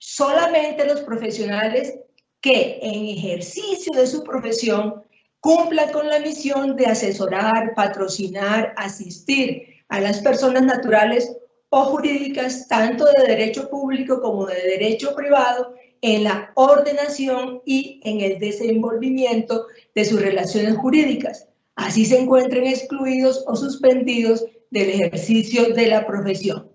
solamente los profesionales que en ejercicio de su profesión cumplan con la misión de asesorar, patrocinar, asistir a las personas naturales o jurídicas, tanto de derecho público como de derecho privado, en la ordenación y en el desenvolvimiento de sus relaciones jurídicas. Así se encuentren excluidos o suspendidos del ejercicio de la profesión.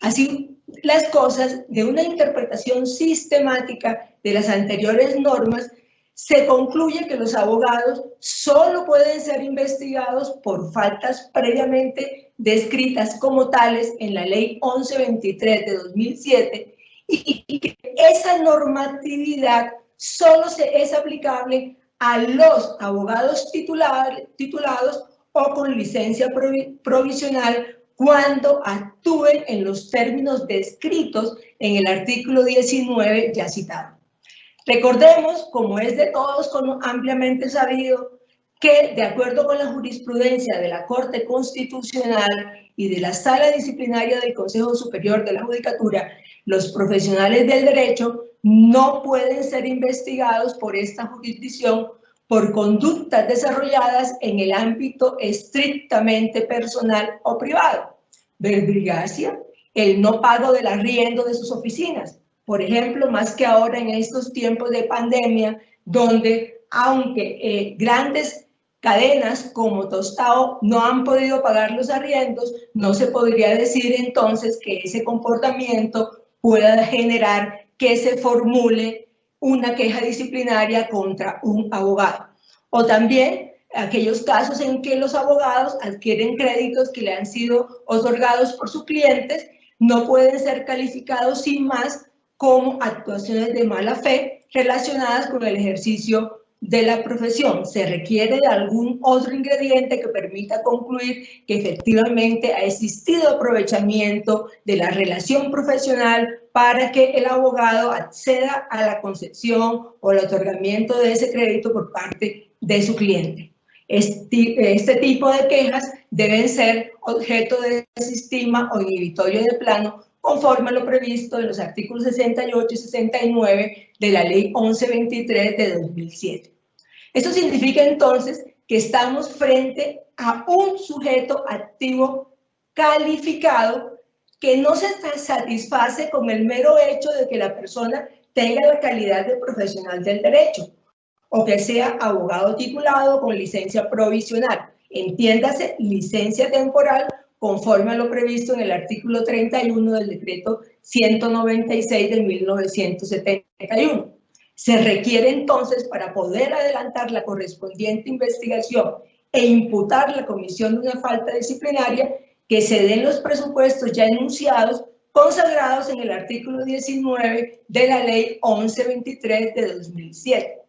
Así las cosas, de una interpretación sistemática de las anteriores normas, se concluye que los abogados solo pueden ser investigados por faltas previamente descritas como tales en la Ley 1123 de 2007 y que esa normatividad solo es aplicable a los abogados titulados o con licencia provisional cuando actúen en los términos descritos en el artículo 19 ya citado. Recordemos, como es de todos ampliamente sabido, que de acuerdo con la jurisprudencia de la Corte Constitucional y de la Sala Disciplinaria del Consejo Superior de la Judicatura, los profesionales del derecho no pueden ser investigados por esta jurisdicción por conductas desarrolladas en el ámbito estrictamente personal o privado. Verbigracia, el no pago del arriendo de sus oficinas. Por ejemplo, más que ahora en estos tiempos de pandemia, donde aunque grandes cadenas como Tostado no han podido pagar los arriendos, no se podría decir entonces que ese comportamiento pueda generar que se formule una queja disciplinaria contra un abogado. O también aquellos casos en que los abogados adquieren créditos que le han sido otorgados por sus clientes, no pueden ser calificados sin más como actuaciones de mala fe relacionadas con el ejercicio de la profesión. Se requiere de algún otro ingrediente que permita concluir que efectivamente ha existido aprovechamiento de la relación profesional para que el abogado acceda a la concesión o el otorgamiento de ese crédito por parte de su cliente. Este tipo de quejas deben ser objeto de desestima o inhibitorio de plano conforme a lo previsto en los artículos 68 y 69 de la Ley 1123 de 2007. Esto significa entonces que estamos frente a un sujeto activo calificado que no se satisface con el mero hecho de que la persona tenga la calidad de profesional del derecho o que sea abogado titulado con licencia provisional, entiéndase licencia temporal conforme a lo previsto en el artículo 31 del decreto 196 de 1971. Se requiere entonces, para poder adelantar la correspondiente investigación e imputar la comisión de una falta disciplinaria, que se den los presupuestos ya enunciados, consagrados en el artículo 19 de la Ley 1123 de 2007.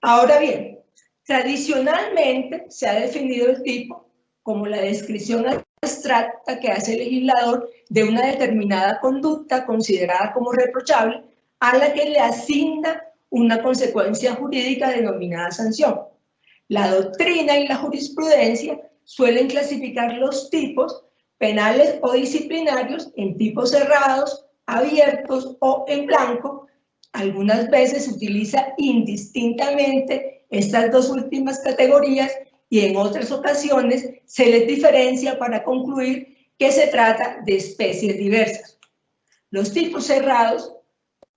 Ahora bien, tradicionalmente se ha definido el tipo como la descripción abstracta que hace el legislador de una determinada conducta considerada como reprochable a la que le asigna una consecuencia jurídica denominada sanción. La doctrina y la jurisprudencia suelen clasificar los tipos penales o disciplinarios en tipos cerrados, abiertos o en blanco. Algunas veces se utiliza indistintamente estas dos últimas categorías y en otras ocasiones se les diferencia para concluir que se trata de especies diversas. Los tipos cerrados,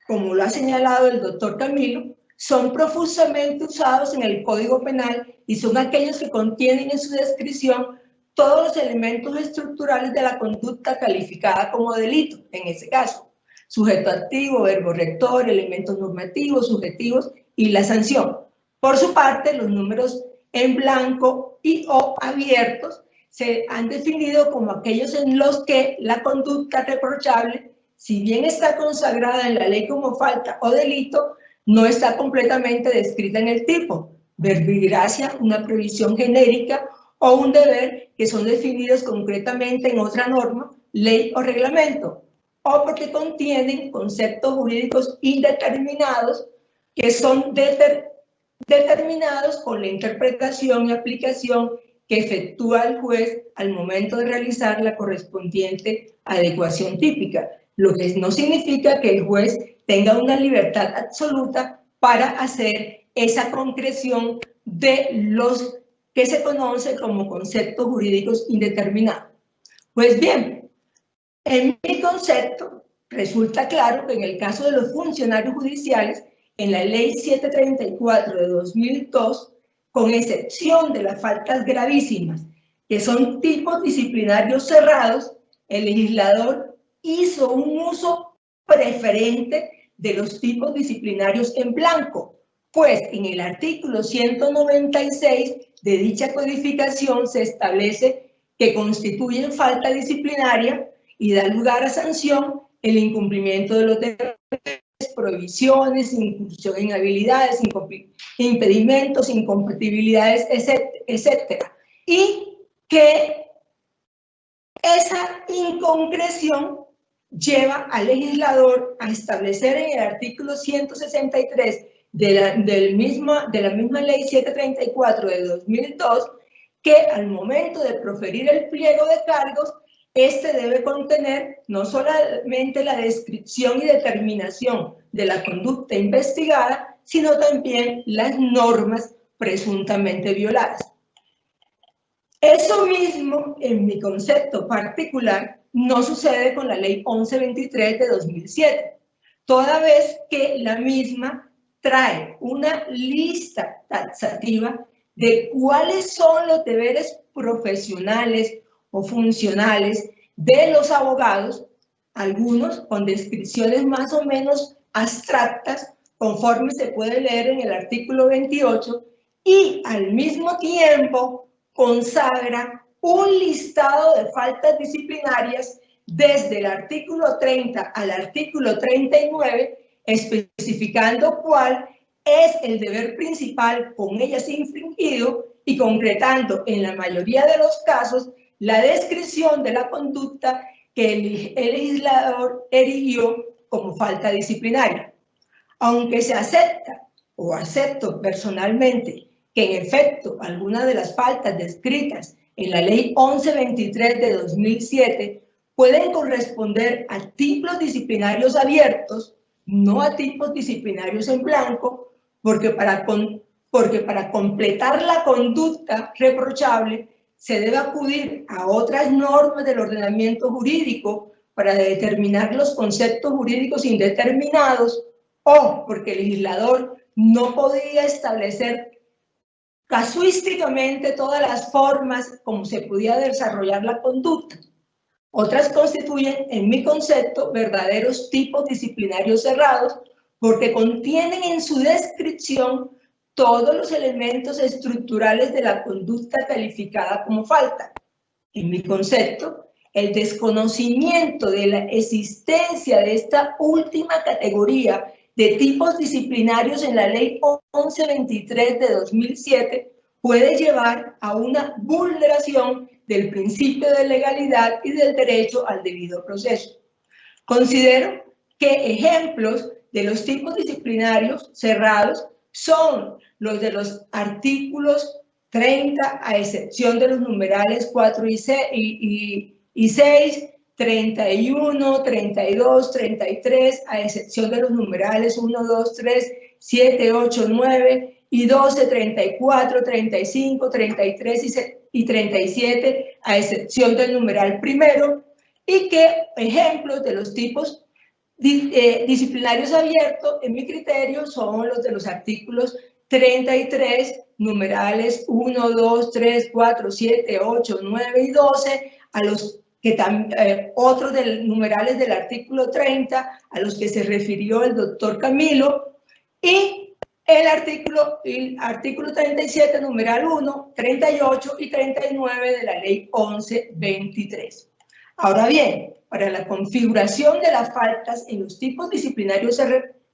como lo ha señalado el doctor Camilo, son profusamente usados en el Código Penal y son aquellos que contienen en su descripción todos los elementos estructurales de la conducta calificada como delito, en ese caso. Sujeto activo, verbo rector, elementos normativos, subjetivos y la sanción. Por su parte, los números en blanco y o abiertos se han definido como aquellos en los que la conducta reprochable, si bien está consagrada en la ley como falta o delito, no está completamente descrita en el tipo. Verbigracia, una previsión genérica o un deber que son definidos concretamente en otra norma, ley o reglamento, o porque contienen conceptos jurídicos indeterminados que son determinados con la interpretación y aplicación que efectúa el juez al momento de realizar la correspondiente adecuación típica. lo que no significa que el juez tenga una libertad absoluta para hacer esa concreción de los que se conoce como conceptos jurídicos indeterminados. Pues bien, en mi concepto, resulta claro que en el caso de los funcionarios judiciales, en la Ley 734 de 2002, con excepción de las faltas gravísimas, que son tipos disciplinarios cerrados, el legislador hizo un uso preferente de los tipos disciplinarios en blanco, pues en el artículo 196 de dicha codificación se establece que constituyen falta disciplinaria y da lugar a sanción el incumplimiento de los deberes, prohibiciones, incursión en habilidades, impedimentos, incompatibilidades, etcétera. Y que esa inconcreción lleva al legislador a establecer en el artículo 163 de la misma Ley 734 de 2002 que al momento de proferir el pliego de cargos, este debe contener no solamente la descripción y determinación de la conducta investigada, sino también las normas presuntamente violadas. Eso mismo, en mi concepto particular, no sucede con la Ley 1123 de 2007, toda vez que la misma trae una lista taxativa de cuáles son los deberes profesionales o funcionales de los abogados, algunos con descripciones más o menos abstractas, conforme se puede leer en el artículo 28, y al mismo tiempo consagra un listado de faltas disciplinarias desde el artículo 30 al artículo 39, especificando cuál es el deber principal con ellas infringido y concretando en la mayoría de los casos la descripción de la conducta que el legislador erigió como falta disciplinaria. Aunque se acepta o acepto personalmente que en efecto algunas de las faltas descritas en la Ley 1123 de 2007 pueden corresponder a tipos disciplinarios abiertos, no a tipos disciplinarios en blanco, porque para completar la conducta reprochable se debe acudir a otras normas del ordenamiento jurídico para determinar los conceptos jurídicos indeterminados o porque el legislador no podía establecer casuísticamente todas las formas como se podía desarrollar la conducta. Otras constituyen, en mi concepto, verdaderos tipos disciplinarios cerrados porque contienen en su descripción todos los elementos estructurales de la conducta calificada como falta. En mi concepto, el desconocimiento de la existencia de esta última categoría de tipos disciplinarios en la Ley 1123 de 2007 puede llevar a una vulneración del principio de legalidad y del derecho al debido proceso. Considero que ejemplos de los tipos disciplinarios cerrados son los de los artículos 30, a excepción de los numerales 4 y 6, 31, 32, 33, a excepción de los numerales 1, 2, 3, 7, 8, 9 y 12, 34, 35, 33 y 37, a excepción del numeral primero, y que ejemplos de los tipos disciplinarios abiertos, en mi criterio, son los de los artículos 33, numerales 1, 2, 3, 4, 7, 8, 9 y 12, a los que otros numerales del artículo 30, a los que se refirió el doctor Camilo, y el artículo 37, numeral 1, 38 y 39 de la Ley 1123. Ahora bien, para la configuración de las faltas en los tipos disciplinarios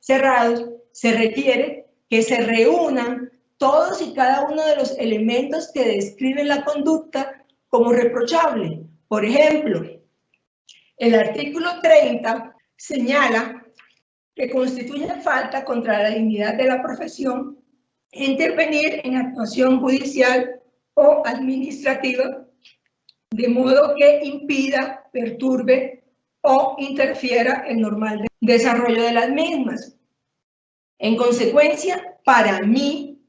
cerrados, se requiere que se reúnan todos y cada uno de los elementos que describen la conducta como reprochable. Por ejemplo, el artículo 30 señala que constituye falta contra la dignidad de la profesión intervenir en actuación judicial o administrativa de modo que impida, perturbe o interfiera en el normal desarrollo de las mismas. En consecuencia, para mí,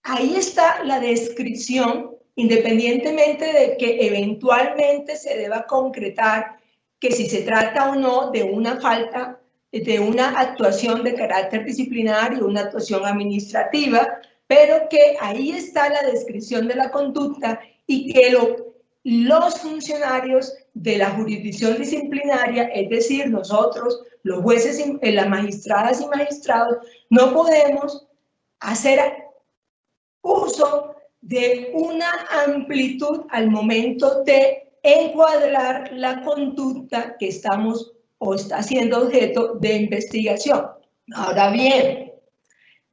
ahí está la descripción, independientemente de que eventualmente se deba concretar que si se trata o no de una falta, de una actuación de carácter disciplinario, una actuación administrativa, pero que ahí está la descripción de la conducta y que los funcionarios de la jurisdicción disciplinaria, es decir, nosotros, los jueces, las magistradas y magistrados, no podemos hacer uso de una amplitud al momento de encuadrar la conducta que estamos o está siendo objeto de investigación. Ahora bien,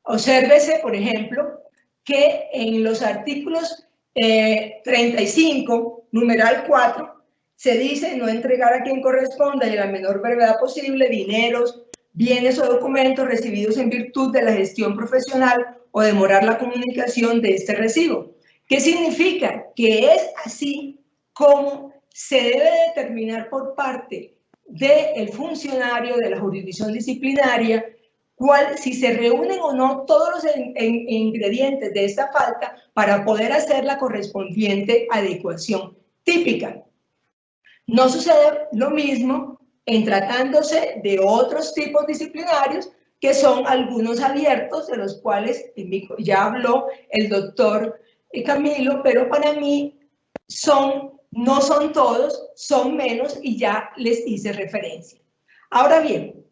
obsérvese, por ejemplo, que en los artículos 35, numeral 4, se dice no entregar a quien corresponda y en la menor brevedad posible dineros, bienes o documentos recibidos en virtud de la gestión profesional o demorar la comunicación de este recibo. ¿Qué significa? Que es así como se debe determinar por parte del funcionario de la jurisdicción disciplinaria si se reúnen o no todos los ingredientes de esta falta para poder hacer la correspondiente adecuación típica. No sucede lo mismo en tratándose de otros tipos disciplinarios que son algunos abiertos, de los cuales ya habló el doctor Camilo, pero para mí no son todos, son menos y ya les hice referencia. Ahora bien,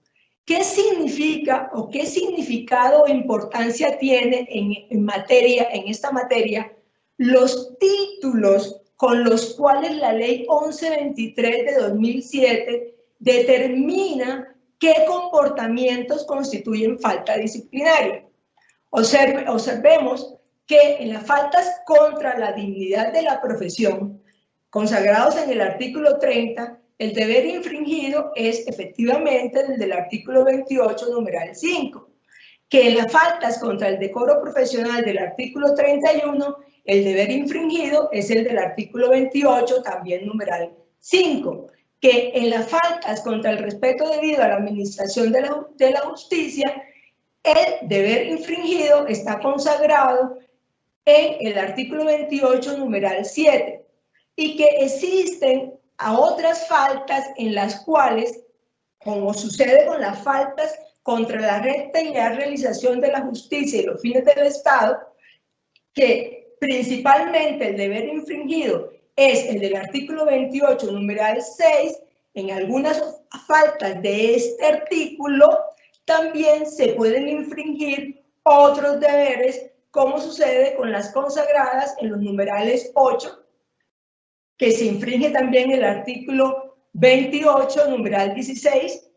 ¿qué significa o qué significado o importancia tiene en esta materia los títulos con los cuales la ley 1123 de 2007 determina qué comportamientos constituyen falta disciplinaria? Observemos que en las faltas contra la dignidad de la profesión, consagrados en el artículo 30, el deber infringido es efectivamente el del artículo 28, numeral 5, que en las faltas contra el decoro profesional del artículo 31, el deber infringido es el del artículo 28, también numeral 5, que en las faltas contra el respeto debido a la administración de la justicia, el deber infringido está consagrado en el artículo 28, numeral 7, y que existen a otras faltas en las cuales, como sucede con las faltas contra la recta y leal realización de la justicia y los fines del Estado, que principalmente el deber infringido es el del artículo 28, numeral 6, en algunas faltas de este artículo también se pueden infringir otros deberes, como sucede con las consagradas en los numerales 8, que se infringe también el artículo 28, numeral 16,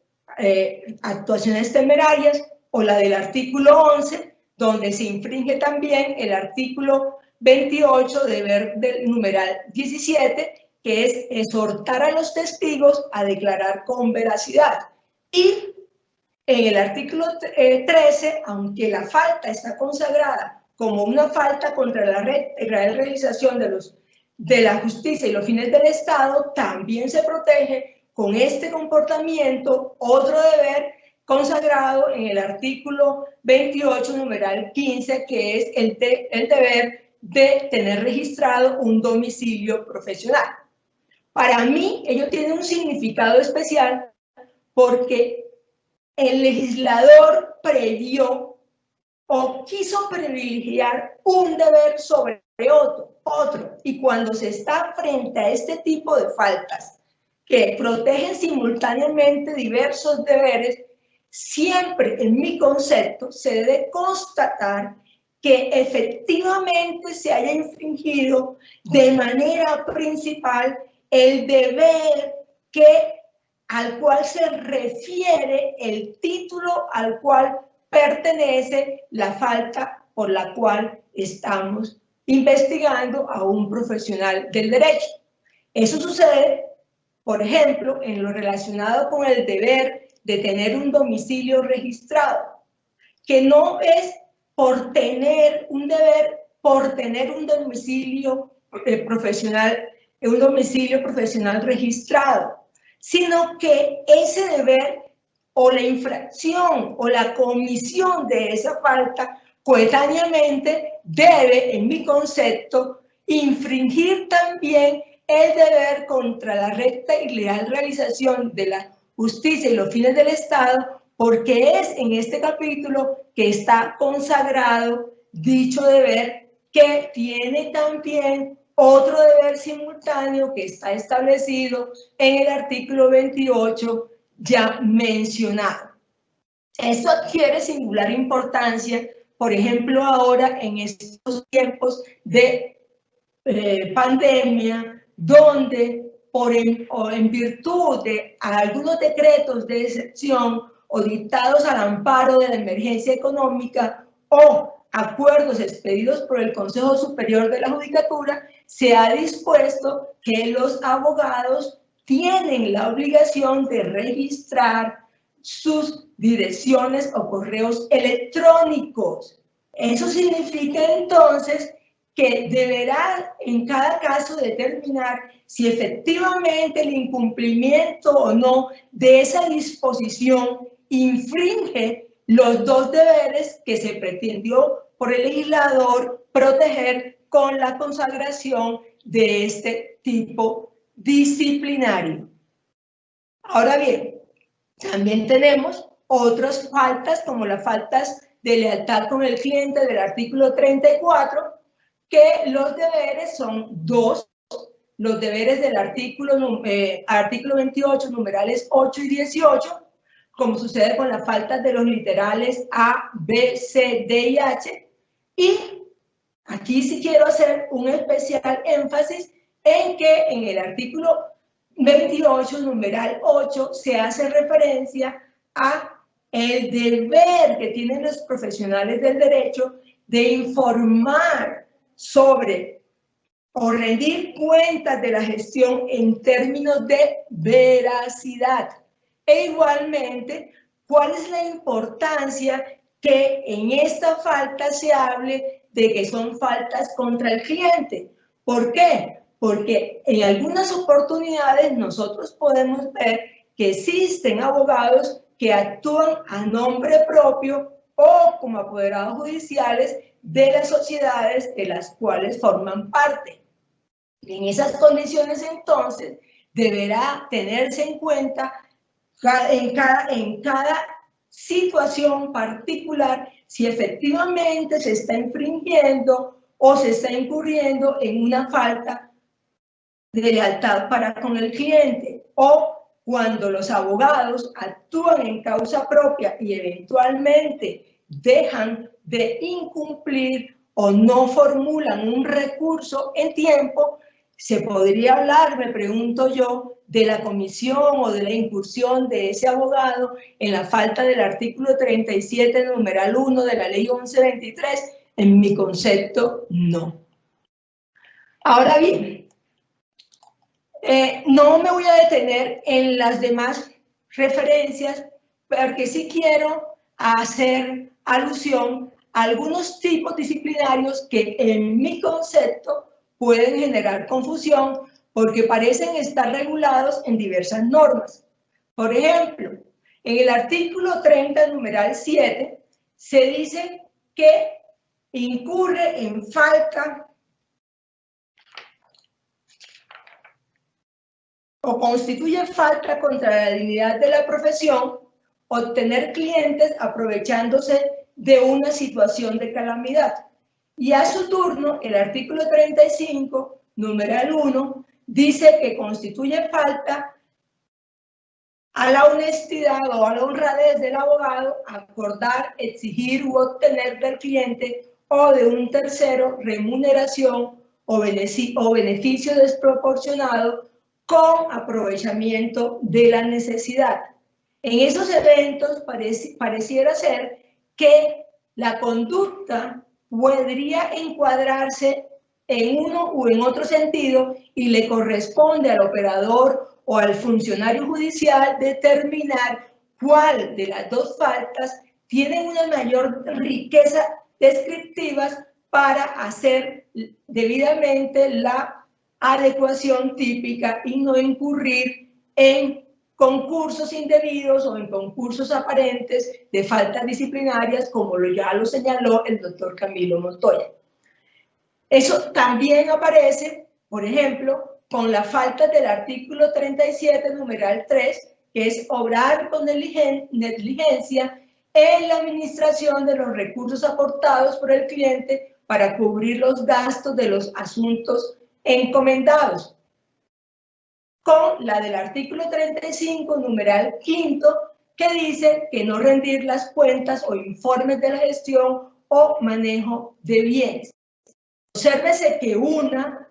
actuaciones temerarias, o la del artículo 11, donde se infringe también el artículo 28, deber del numeral 17, que es exhortar a los testigos a declarar con veracidad. Y en el artículo 13, aunque la falta está consagrada como una falta contra la realización de la justicia y los fines del Estado, también se protege con este comportamiento otro deber consagrado en el artículo 28, numeral 15, que es el deber de tener registrado un domicilio profesional. Para mí, ello tiene un significado especial porque el legislador previó o quiso privilegiar un deber sobre otro. Y cuando se está frente a este tipo de faltas que protegen simultáneamente diversos deberes, siempre en mi concepto se debe constatar que efectivamente se haya infringido de manera principal el deber al cual se refiere el título al cual pertenece la falta por la cual estamos investigando a un profesional del derecho. Eso sucede, por ejemplo, en lo relacionado con el deber de tener un domicilio registrado, que no es por tener un deber, por tener un domicilio profesional registrado, sino que ese deber o la infracción o la comisión de esa falta coetáneamente debe, en mi concepto, infringir también el deber contra la recta y leal realización de la justicia y los fines del Estado, porque es en este capítulo que está consagrado dicho deber, que tiene también otro deber simultáneo que está establecido en el artículo 28 ya mencionado. Esto adquiere singular importancia, por ejemplo, ahora en estos tiempos de pandemia, donde en virtud de algunos decretos de excepción o dictados al amparo de la emergencia económica o acuerdos expedidos por el Consejo Superior de la Judicatura, se ha dispuesto que los abogados tienen la obligación de registrar sus direcciones o correos electrónicos. Eso significa entonces que deberá en cada caso determinar si efectivamente el incumplimiento o no de esa disposición infringe los dos deberes que se pretendió por el legislador proteger con la consagración de este tipo disciplinario. Ahora bien, también tenemos otras faltas, como las faltas de lealtad con el cliente del artículo 34, que los deberes son dos: los deberes del artículo 28, numerales 8 y 18, como sucede con las faltas de los literales A, B, C, D y H. Y aquí sí quiero hacer un especial énfasis en que en el artículo 28, numeral 8, se hace referencia a el deber que tienen los profesionales del derecho de informar sobre o rendir cuentas de la gestión en términos de veracidad. E igualmente, ¿cuál es la importancia que en esta falta se hable de que son faltas contra el cliente? ¿Por qué? Porque en algunas oportunidades nosotros podemos ver que existen abogados que actúan a nombre propio o como apoderados judiciales de las sociedades de las cuales forman parte. En esas condiciones, entonces, deberá tenerse en cuenta en cada situación particular si efectivamente se está infringiendo o se está incurriendo en una falta de lealtad para con el cliente, o cuando los abogados actúan en causa propia y eventualmente dejan de incumplir o no formulan un recurso en tiempo, se podría hablar, me pregunto yo, de la comisión o de la incursión de ese abogado en la falta del artículo 37, numeral 1 de la ley 1123. En mi concepto, no. Ahora bien, no me voy a detener en las demás referencias, porque sí quiero hacer alusión a algunos tipos disciplinarios que en mi concepto pueden generar confusión porque parecen estar regulados en diversas normas. Por ejemplo, en el artículo 30, numeral 7, se dice que incurre en falta o constituye falta contra la dignidad de la profesión obtener clientes aprovechándose de una situación de calamidad. Y a su turno, el artículo 35, numeral 1, dice que constituye falta a la honestidad o a la honradez del abogado acordar, exigir u obtener del cliente o de un tercero remuneración o beneficio desproporcionado con aprovechamiento de la necesidad. En esos eventos pareciera ser que la conducta podría encuadrarse en uno u en otro sentido y le corresponde al operador o al funcionario judicial determinar cuál de las dos faltas tiene una mayor riqueza descriptivas para hacer debidamente la adecuación típica y no incurrir en concursos indebidos o en concursos aparentes de faltas disciplinarias, como ya lo señaló el doctor Camilo Montoya. Eso también aparece, por ejemplo, con la falta del artículo 37, numeral 3, que es obrar con negligencia en la administración de los recursos aportados por el cliente para cubrir los gastos de los asuntos encomendados. Con la del artículo 35, numeral 5, que dice que no rendir las cuentas o informes de la gestión o manejo de bienes. Obsérvese que una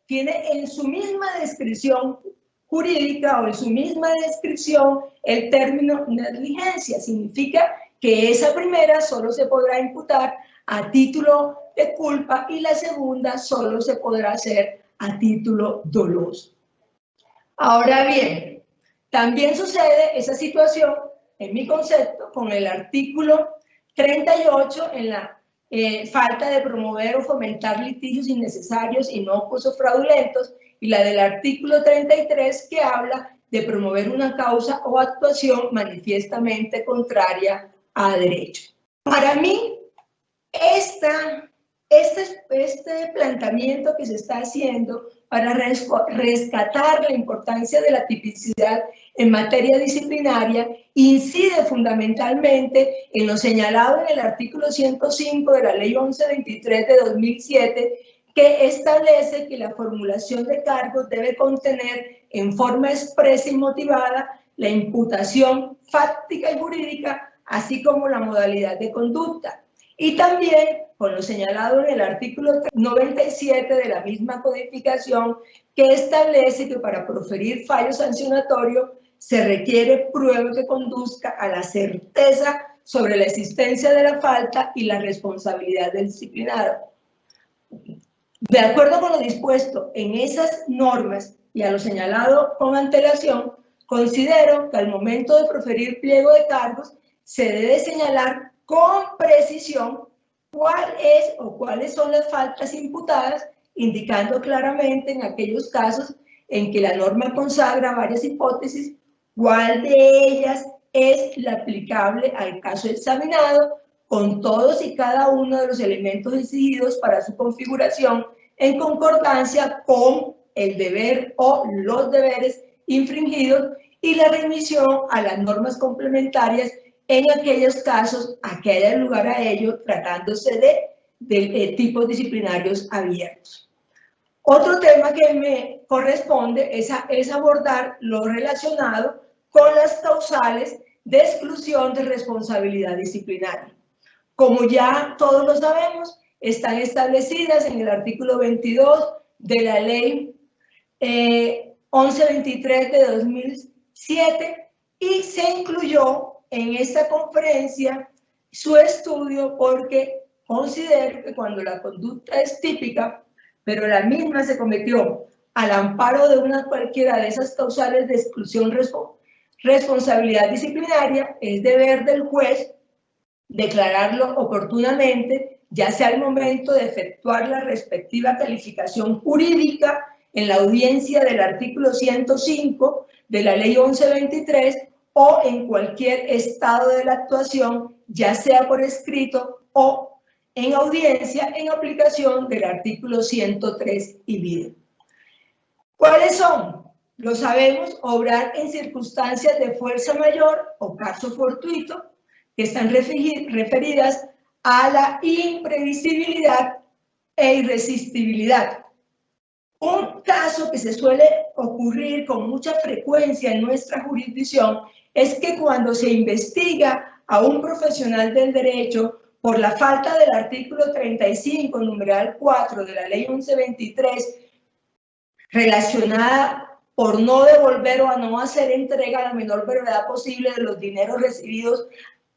tiene en su misma descripción jurídica o en su misma descripción el término negligencia. Significa que esa primera solo se podrá imputar a título de culpa y la segunda solo se podrá hacer a título doloso. Ahora bien, también sucede esa situación, en mi concepto, con el artículo 38 en la falta de promover o fomentar litigios innecesarios, inocuos o fraudulentos, y la del artículo 33 que habla de promover una causa o actuación manifiestamente contraria a derecho. Para mí, este planteamiento que se está haciendo para rescatar la importancia de la tipicidad en materia disciplinaria incide fundamentalmente en lo señalado en el artículo 105 de la Ley 1123 de 2007, que establece que la formulación de cargos debe contener en forma expresa y motivada la imputación fáctica y jurídica, así como la modalidad de conducta. Y también con lo señalado en el artículo 97 de la misma codificación, que establece que para proferir fallo sancionatorio se requiere prueba que conduzca a la certeza sobre la existencia de la falta y la responsabilidad del disciplinado. De acuerdo con lo dispuesto en esas normas y a lo señalado con antelación, considero que al momento de proferir pliego de cargos se debe señalar con precisión cuál es o cuáles son las faltas imputadas, indicando claramente en aquellos casos en que la norma consagra varias hipótesis, cuál de ellas es la aplicable al caso examinado, con todos y cada uno de los elementos exigidos para su configuración en concordancia con el deber o los deberes infringidos y la remisión a las normas complementarias en aquellos casos a que haya lugar a ello, tratándose de tipos disciplinarios abiertos. Otro tema que me corresponde es abordar lo relacionado con las causales de exclusión de responsabilidad disciplinaria. Como ya todos lo sabemos, están establecidas en el artículo 22 de la Ley 1123 de 2007 y se incluyó en esta conferencia su estudio porque considero que cuando la conducta es típica, pero la misma se cometió al amparo de una cualquiera de esas causales de exclusión responsabilidad disciplinaria, es deber del juez declararlo oportunamente, ya sea al momento de efectuar la respectiva calificación jurídica en la audiencia del artículo 105 de la Ley 1123 o en cualquier estado de la actuación, ya sea por escrito o en audiencia en aplicación del artículo 103 y video. ¿Cuáles son? Lo sabemos, obrar en circunstancias de fuerza mayor o caso fortuito, que están referidas a la imprevisibilidad e irresistibilidad. Un caso que se suele ocurrir con mucha frecuencia en nuestra jurisdicción es que cuando se investiga a un profesional del derecho por la falta del artículo 35, numeral 4 de la Ley 1123, relacionada por no devolver o a no hacer entrega a la menor brevedad posible de los dineros recibidos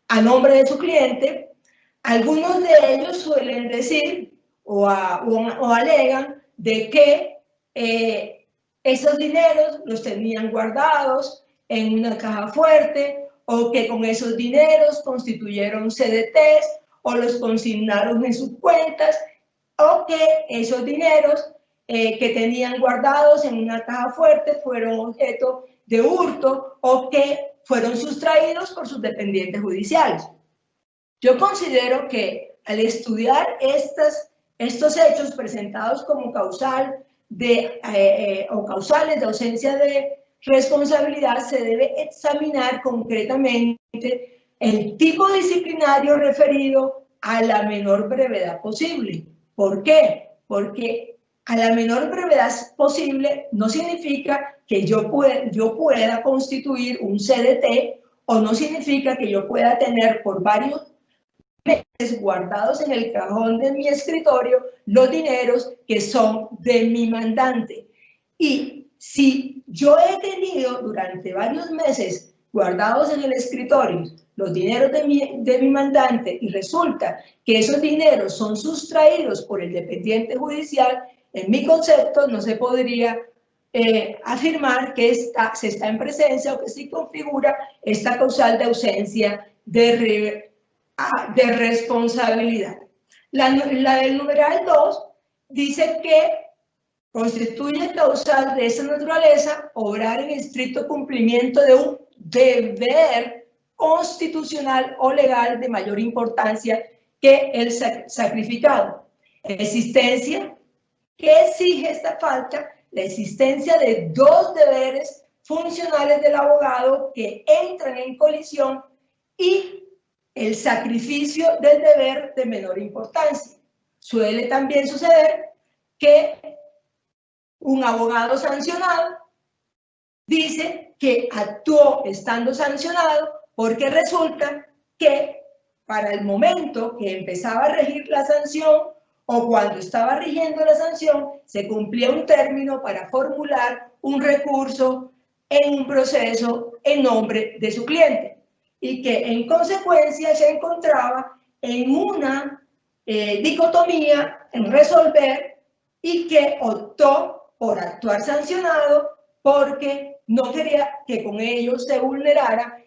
a nombre de su cliente, algunos de ellos suelen decir o alegan de que esos dineros los tenían guardados en una caja fuerte o que con esos dineros constituyeron CDTs o los consignaron en sus cuentas o que esos dineros que tenían guardados en una caja fuerte fueron objeto de hurto o que fueron sustraídos por sus dependientes judiciales. Yo considero que al estudiar estos hechos presentados como causales de ausencia de responsabilidad, se debe examinar concretamente el tipo disciplinario referido a la menor brevedad posible. ¿Por qué? Porque a la menor brevedad posible no significa que yo pueda constituir un CDT, o no significa que yo pueda tener por varios meses guardados en el cajón de mi escritorio los dineros que son de mi mandante. Y si yo he tenido durante varios meses guardados en el escritorio los dineros de mi mandante y resulta que esos dineros son sustraídos por el dependiente judicial, en mi concepto no se podría afirmar que se está en presencia o que se configura esta causal de ausencia de responsabilidad. La del numeral 2 dice que constituye causal de esa naturaleza obrar en estricto cumplimiento de un deber constitucional o legal de mayor importancia que el sacrificado. Existencia que exige esta falta, la existencia de dos deberes funcionales del abogado que entran en colisión y el sacrificio del deber de menor importancia. Suele también suceder que un abogado sancionado dice que actuó estando sancionado porque resulta que para el momento que empezaba a regir la sanción o cuando estaba rigiendo la sanción, se cumplía un término para formular un recurso en un proceso en nombre de su cliente y que en consecuencia se encontraba en una dicotomía en resolver y que optó por actuar sancionado porque no quería que con ello se vulnerara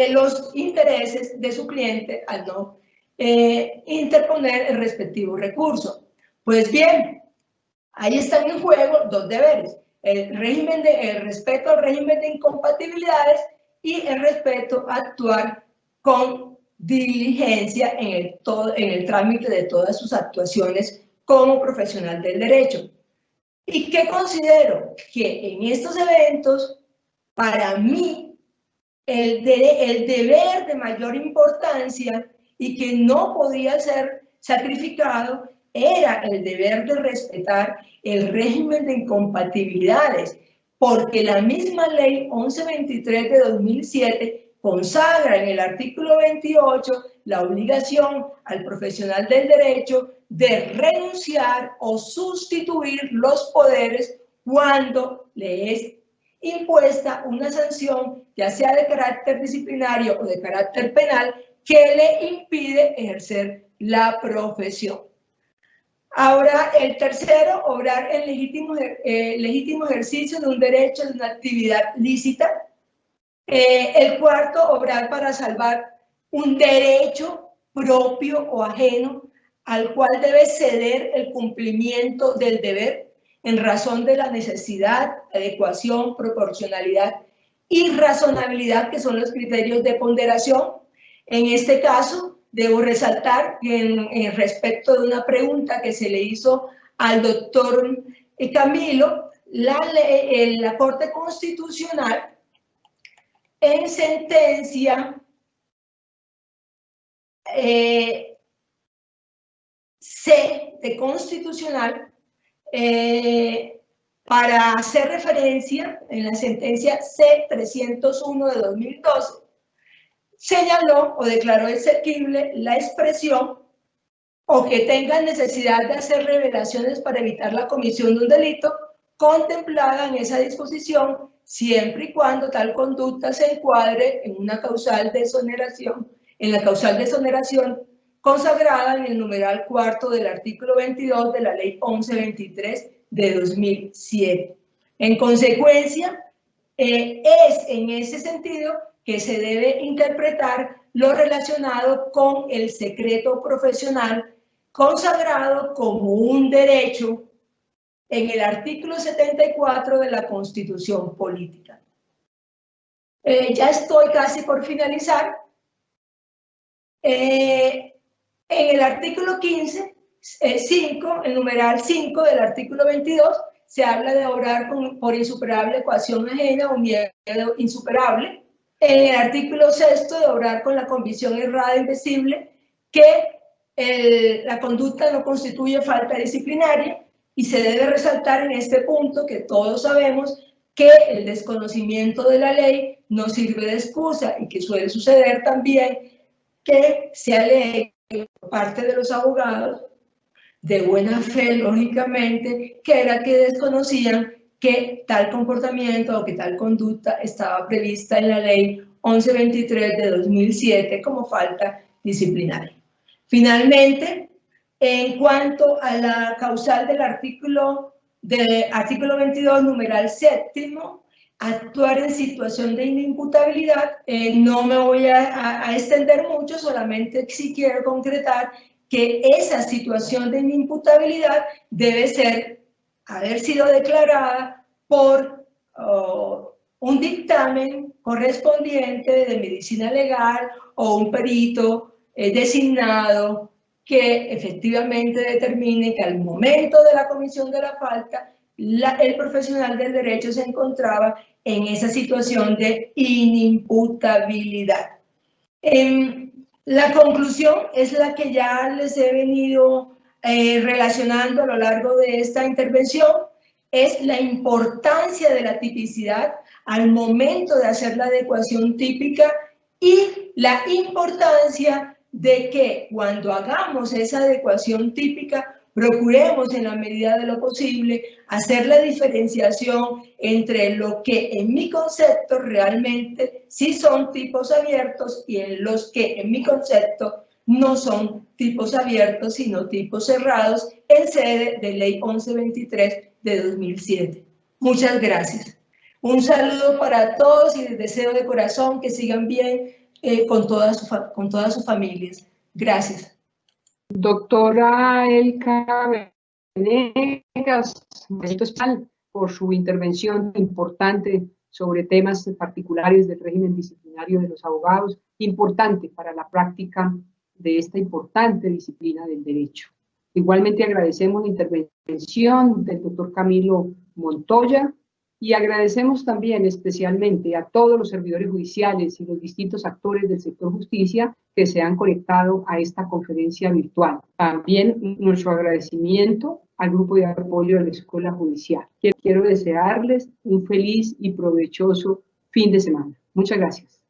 los intereses de su cliente al no interponer el respectivo recurso. Pues bien, ahí están en juego dos deberes: el respeto al régimen de incompatibilidades y el respeto a actuar con diligencia en el trámite de todas sus actuaciones como profesional del derecho. ¿Y qué considero? Que en estos eventos, para mí, el deber de mayor importancia y que no podía ser sacrificado era el deber de respetar el régimen de incompatibilidades, porque la misma ley 1123 de 2007 consagra en el artículo 28 la obligación al profesional del derecho de renunciar o sustituir los poderes cuando le es impuesta una sanción, ya sea de carácter disciplinario o de carácter penal, que le impide ejercer la profesión. Ahora, el tercero, obrar en legítimo ejercicio de un derecho, de una actividad lícita. El cuarto, obrar para salvar un derecho propio o ajeno al cual debe ceder el cumplimiento del deber en razón de la necesidad, adecuación, proporcionalidad y razonabilidad, que son los criterios de ponderación. En este caso, debo resaltar que respecto de una pregunta que se le hizo al doctor Camilo, la Corte Constitucional en sentencia C de constitucional, para hacer referencia en la sentencia C-301 de 2012, señaló o declaró exequible la expresión o que tenga necesidad de hacer revelaciones para evitar la comisión de un delito contemplada en esa disposición, siempre y cuando tal conducta se encuadre en una causal de exoneración, en la causal de exoneración consagrada en el numeral cuarto del artículo 22 de la ley 1123 de 2007. En consecuencia, es en ese sentido que se debe interpretar lo relacionado con el secreto profesional consagrado como un derecho en el artículo 74 de la Constitución Política. Ya estoy casi por finalizar. En el artículo 15, 5, el numeral 5 del artículo 22, se habla de obrar por insuperable ecuación ajena o miedo insuperable. En el artículo 6, de obrar con la convicción errada e invisible, que la conducta no constituye falta disciplinaria, y se debe resaltar en este punto que todos sabemos que el desconocimiento de la ley no sirve de excusa, y que suele suceder también que se alegue por parte de los abogados, de buena fe, lógicamente, que era que desconocían que tal comportamiento o que tal conducta estaba prevista en la ley 1123 de 2007 como falta disciplinaria. Finalmente, en cuanto a la causal del artículo 22, numeral 7, actuar en situación de inimputabilidad, no me voy a extender mucho, solamente sí quiero concretar que esa situación de inimputabilidad debe haber sido declarada por un dictamen correspondiente de medicina legal o un perito designado que efectivamente determine que al momento de la comisión de la falta el profesional del derecho se encontraba en esa situación de inimputabilidad. La conclusión es la que ya les he venido relacionando a lo largo de esta intervención, es la importancia de la tipicidad al momento de hacer la adecuación típica y la importancia de que cuando hagamos esa adecuación típica procuremos en la medida de lo posible hacer la diferenciación entre lo que en mi concepto realmente sí son tipos abiertos y en los que en mi concepto no son tipos abiertos sino tipos cerrados en sede de Ley 1123 de 2007. Muchas gracias. Un saludo para todos y les deseo de corazón que sigan bien con todas sus familias. Gracias. Doctora Elka Venegas, por su intervención importante sobre temas particulares del régimen disciplinario de los abogados, importante para la práctica de esta importante disciplina del derecho. Igualmente agradecemos la intervención del doctor Camilo Montoya y agradecemos también especialmente a todos los servidores judiciales y los distintos actores del sector justicia que se han conectado a esta conferencia virtual. También nuestro agradecimiento al grupo de apoyo de la Escuela Judicial. Quiero desearles un feliz y provechoso fin de semana. Muchas gracias.